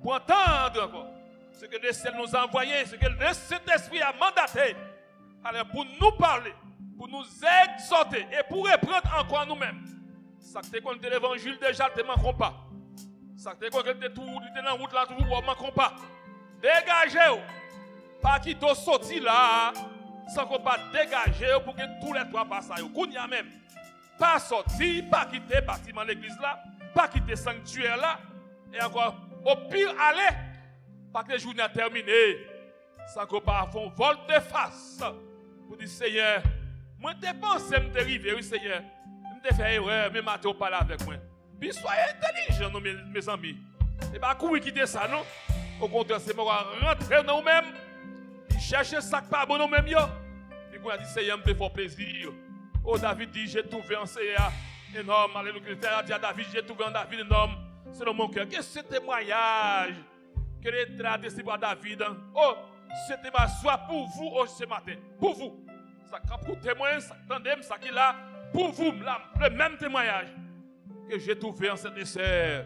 Speaker 6: pour entendre encore ce que le ciel nous a envoyé, ce que le Saint-Esprit a mandaté. Alors pour nous parler, pour nous exhorter et pour reprendre encore nous-mêmes. Ça que quand l'évangile déjà, ne manquons pas. Ça que quand tu es dans la route là, toujours ne manquons pas. Dégagez-vous. Pas qui t'ont sorti là, sans qu'on pas dégager pour que tous les trois passent à eux. Qu'on y a même. Pas sorti, pas quitter le bâtiment de l'église là, pas quitter le sanctuaire là, et encore, au pire, aller, pas que les journées a terminé, sans qu'on pas faire un vol de face pour dire Seigneur, moi je pense que je suis arrivé, oui Seigneur, je me fait erreur, mais maintenant on parle avec moi. Puis soyez intelligents, mes amis. Et pas courir quitter ça, non? Au contraire, c'est moi rentrer dans nous-mêmes, chercher ça qui pas bon nous-mêmes. Puis qu'on a dit Seigneur, me fait plaisir. Oh, David dit, j'ai trouvé un Seigneur énorme. Alléluia. Dit à David, j'ai trouvé un David énorme. C'est dans mon cœur. Qu'est-ce que ce témoignage que les traduits pour David? Oh, ce témoignage soit pour vous oh, ce matin. Pour vous. Ça pour témoin, ça tandem, ça qui là, pour vous, là, le même témoignage que j'ai trouvé en cette sœur,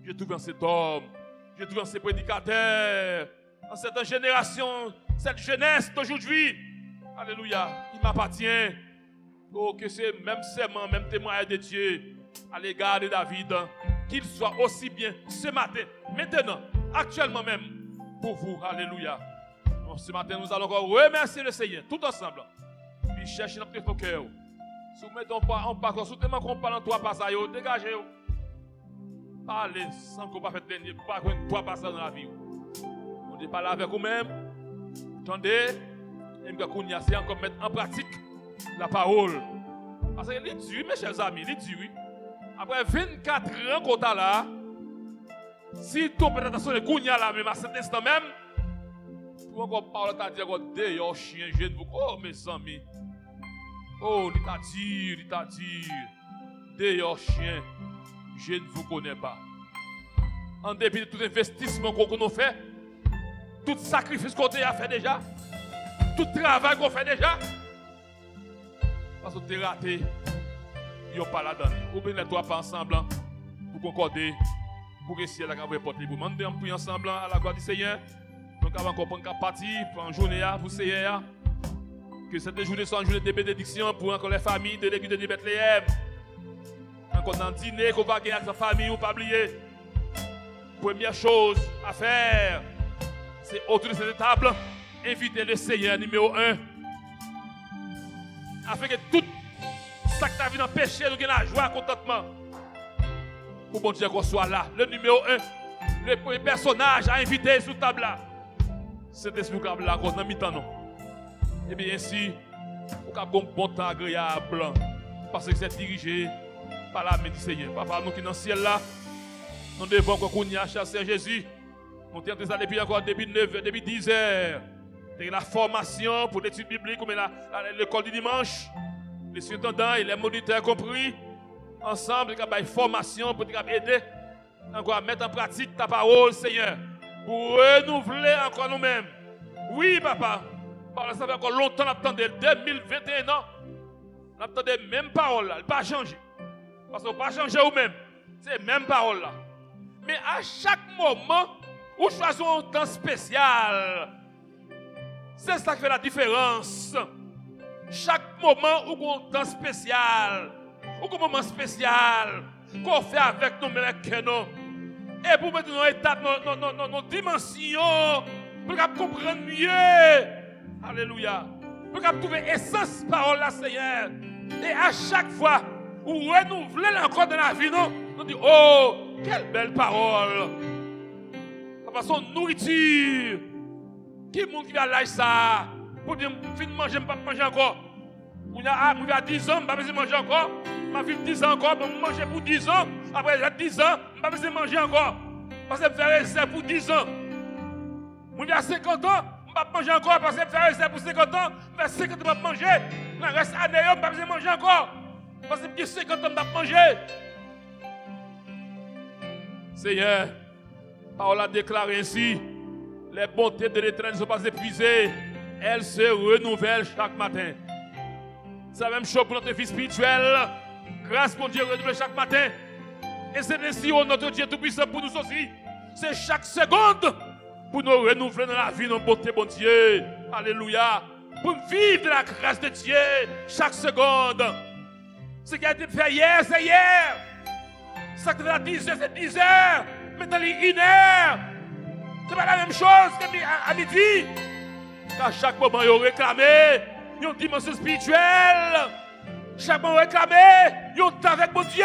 Speaker 6: j'ai trouvé en cet homme, j'ai trouvé en ces prédicateurs, en cette génération, cette jeunesse d'aujourd'hui. Alléluia. Il m'appartient. Oh, que c'est même serment, même témoignage de Dieu à l'égard de David, qu'il soit aussi bien ce matin, maintenant, actuellement même, pour vous. Alléluia. Donc, ce matin, nous allons encore remercier le Seigneur, tout ensemble. Puis chercher notre cœur. Si vous mettons pas en parole, si vous parlez en trois passages, dégagez. Parlez sans qu'on ne fasse dernier, pas trois passages dans la vie. On ne parle avec vous-même. Attendez, et nous allons encore mettre en pratique la parole. Parce que c'est dur, mes chers amis, c'est dur. Après 24 ans qu'on a là, si tu prêtes attention à Kounia là, même à cet instant même, pour encore parler, tu as dit, d'ailleurs, chien, je ne vous. Oh, mes amis. Oh, il t'a dit, d'ailleurs, chien, je ne vous connais pas. En dépit de tout investissement qu'on a fait, tout sacrifice qu'on a fait déjà, tout travail qu'on fait déjà, parce que tu es raté, il n'y a pas là-dedans. Ou bien les trois pas ensemble pour concorder, pour que le ciel a porté. Vous demandez un peu ensemble à la gloire du Seigneur. Donc avant qu'on prenne partie pour une journée pour le Seigneur. Que cette journée soit une journée de bénédiction pour encore les familles de l'église de Bethléem. Encore dans le dîner qu'on va gagner avec sa famille, ou pas oublier. Première chose à faire, c'est autour de cette table, inviter le Seigneur numéro 1. Afin que tout ça que tu as vu dans le péché, nous ayons la joie, contentement. pour bon Dieu qu'on soit là. Le numéro 1, le premier personnage à inviter sur table là. C'est esprit là, qu'on a mis temps non. Et bien ainsi, on a un bon temps agréable, parce que c'est dirigé par la main du Seigneur. Papa, nous qui sommes dans le ciel là, nous devons qu'on y a cherché Jésus. Nous sommes ça depuis encore début 9, début 10 heures. La formation pour l'étude biblique, comme l'école du dimanche, les surintendants et les moniteurs compris, ensemble, il y a une formation pour aider encore à mettre en pratique ta parole, Seigneur, pour renouveler encore nous-mêmes. Oui, papa, parce que ça fait encore longtemps qu'on attend 2021 ans, on attend les mêmes paroles là, elle n'a pas changé. Parce qu'on n'a pas changé nous-mêmes, c'est les mêmes paroles là. Mais à chaque moment, où choisissons un temps spécial, c'est ça qui fait la différence. Chaque moment où on a un temps spécial, ou un moment spécial, qu'on fait avec nous-mêmes, et pour mettre nos étapes, nos dimensions, pour comprendre mieux. Alléluia. Pour trouver l'essence de la parole là, Seigneur. Et à chaque fois, où renouveler encore dans la vie, nous disons, oh, quelle belle parole. Parce qu'on nourriture. Qui est qui va lâcher ça? Pour dire, je ne mange pas manger encore. Il y a 10 ans, je ne vais pas manger encore. Ma vie 10 ans encore, je vais manger pour 10 ans. Après, j'ai 10 ans, je ne vais pas manger encore. Parce que je vais réserver pour 10 ans. Il y a 50 ans, je ne vais pas manger encore. Parce que je vais réserver pour 50 ans. Je vais 50 ans, je vais manger. Il reste année, je ne vais pas manger encore. Parce que j'ai 50 ans, je ne vais pas manger. Seigneur, Paul a déclaré ainsi. Les bontés de l'Éternel ne sont pas épuisées. Elles se renouvellent chaque matin. C'est la même chose pour notre vie spirituelle. Grâce pour Dieu renouvelle chaque matin. Et c'est ainsi notre Dieu Tout-Puissant pour nous aussi. C'est chaque seconde pour nous renouveler dans la vie, notre bonté, bon Dieu. Alléluia. Pour vivre de la grâce de Dieu chaque seconde. Ce qui a été fait hier, c'est hier. Ce qui a été fait à 10 heures, c'est 10 heures. Maintenant, il est 1 heure. Ce n'est pas la même chose qu'à midi. Car chaque moment, il a réclamé une dimension spirituelle. Chaque moment, il a réclamé un temps avec mon Dieu.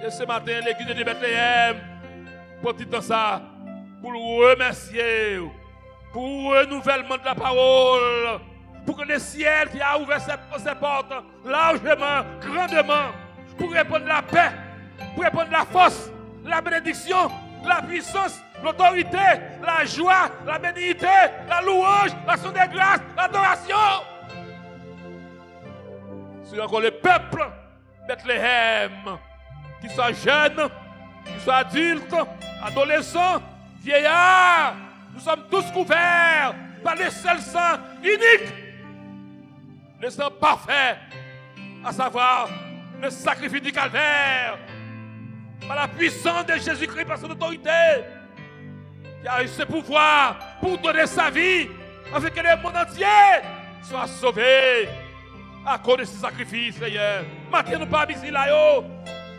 Speaker 6: Et ce matin, l'église de Bethléem, pour tout temps ça, pour le remercier, pour le renouvellement de la parole, pour que le ciel qui a ouvert ses portes largement, grandement, pour répondre la paix, pour répondre la force, la bénédiction, la puissance, l'autorité, la joie, la bénédiction, la louange, l'action de grâce, l'adoration. C'est encore le peuple Bethléem, qui soit jeune, qui soit adulte, adolescent, vieillard, nous sommes tous couverts par le seul sang unique, le sang parfait, à savoir le sacrifice du calvaire, par la puissance de Jésus-Christ, par son autorité, qui a eu ce pouvoir pour donner sa vie, afin que le monde entier soit sauvé à cause de ce sacrifice, Seigneur. Maintenant, nous pas ici là, yo.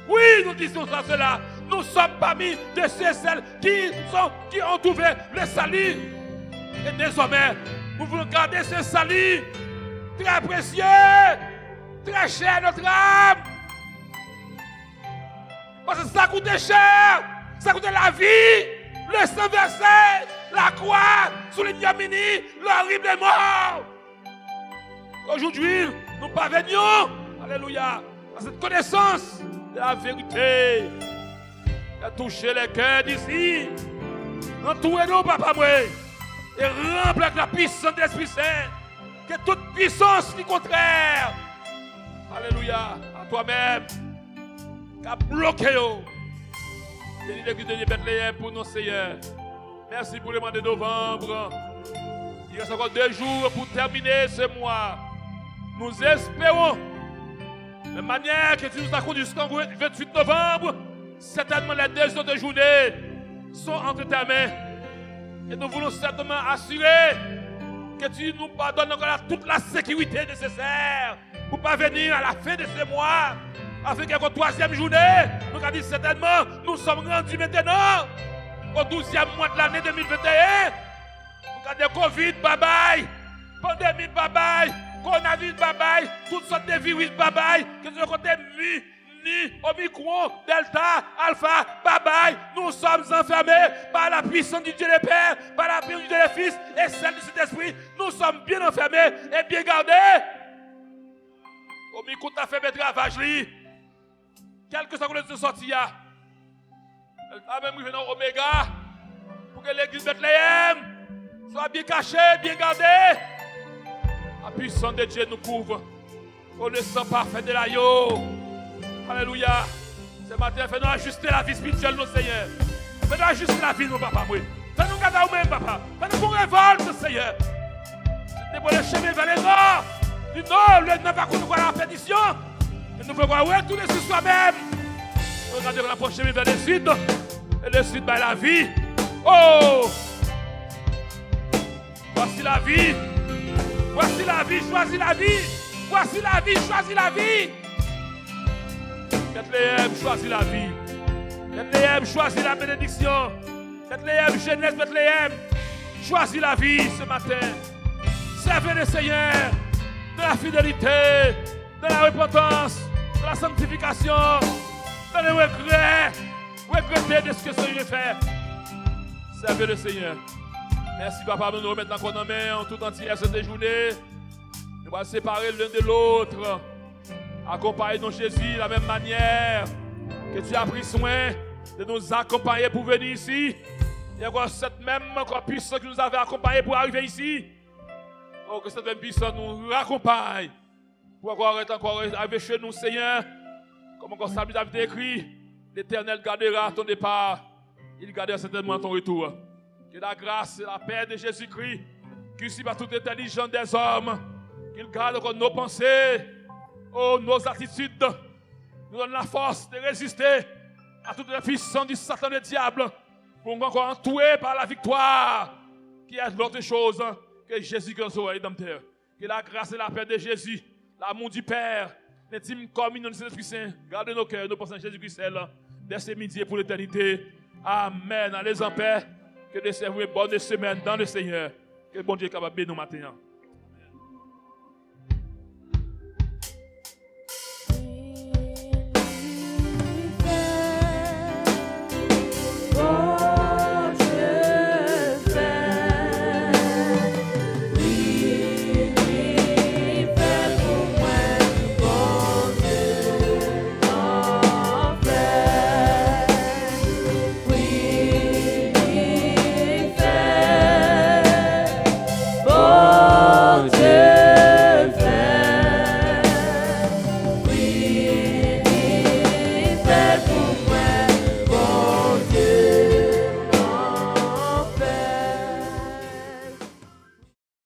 Speaker 6: Oui, nous disons cela. Nous sommes parmi de ceux et celles qui ont trouvé le salut. Et désormais, nous voulons garder ce salut très précieux, très cher à notre âme. Parce que ça coûte cher, ça coûte la vie, le sang versé, la croix, sous l'ignominie, l'horrible mort. Aujourd'hui, nous parvenions, alléluia, à cette connaissance de la vérité, de toucher les cœurs d'ici. Entourez-nous, papa, moi, et remplis avec la puissance de l'Esprit Saint, que toute puissance qui est contraire, alléluia, à toi-même, qui a bloqué, bénis l'église de Bethléem pour nos Seigneurs. Merci pour le mois de novembre. Il reste encore 2 jours pour terminer ce mois. Nous espérons, de manière que tu nous as conduit jusqu'au 28 novembre, certainement les 2 autres journées sont entre ta main. Et nous voulons certainement assurer que tu nous pardonnes encore toute la sécurité nécessaire pour parvenir à la fin de ce mois. Afin qu'à la 3e journée, nous avons dit certainement, nous sommes rendus maintenant au 12e mois de l'année 2021. Nous avons dit Covid, bye bye, pandémie, bye bye, coronavirus, bye bye, toutes sortes de virus, bye bye, que nous avons Omni, Omicron, Delta, Alpha, Babaï, nous sommes enfermés par la puissance du Dieu le Père, par la puissance du Dieu le Fils et celle du Saint-Esprit. Nous sommes bien enfermés et bien gardés. Omicron t'a fait mettre ravage, lui. Quel que soit le sorti, a même arrivé dans Oméga pour que l'église Bethléem soit bien cachée, bien gardée. La puissance de Dieu nous couvre. On le sang parfait de l'agneau. Alléluia. Ce matin, fais-nous ajuster la vie spirituelle, nos Seigneur. Fais-nous ajuster la vie, nos papa. Fais-nous garder nous-mêmes, papa. Fais-nous qu'on révolte, Seigneur. C'était pour le chemin vers les morts. Du nord, le nord va nous voir la perdition. Et nous voulons retourner sur soi-même. Regardez la prochaine vers le sud. Et le sud, la vie. Oh! Voici la vie. Voici la vie, choisis la vie. Voici la vie, choisis la vie. Bethléem, choisis la vie. Bethléem, choisis la bénédiction. Bethléem, jeunesse, Bethléem, choisis la vie ce matin. Servez le Seigneur de la fidélité, de la repentance, de la sanctification, de le regret. Regrettez de ce que ce Dieu fait. Servez le Seigneur. Merci, papa, de nous remettre encore dans la main en tout entier cette journée. Nous allons séparer l'un de l'autre. Accompagner nous Jésus de la même manière que tu as pris soin de nous accompagner pour venir ici. Et encore cette même puissance que nous avait accompagné pour arriver ici. Oh, que cette même puissance nous raccompagne pour encore arriver chez nous, Seigneur. Comme encore ça nous avait écrit, l'Éternel gardera ton départ. Il gardera certainement ton retour. Que la grâce et la paix de Jésus-Christ, qui suit par toute l'intelligence des hommes, qu'il garde encore nos pensées, oh, nos attitudes, nous donne la force de résister à toute la puissance du Satan et du diable, pour encore entourer par la victoire, qui est l'autre chose que Jésus-Christ soit rédempteur. Que la grâce et la paix de Jésus, l'amour du Père, l'intime communion de l'Esprit Saint, garde nos cœurs, nos pensées Jésus-Christ, dès ce midi et pour l'éternité. Amen. Allez en paix. Que des services bonne semaine dans le Seigneur. Que bon Dieu est capable de nous maintenant.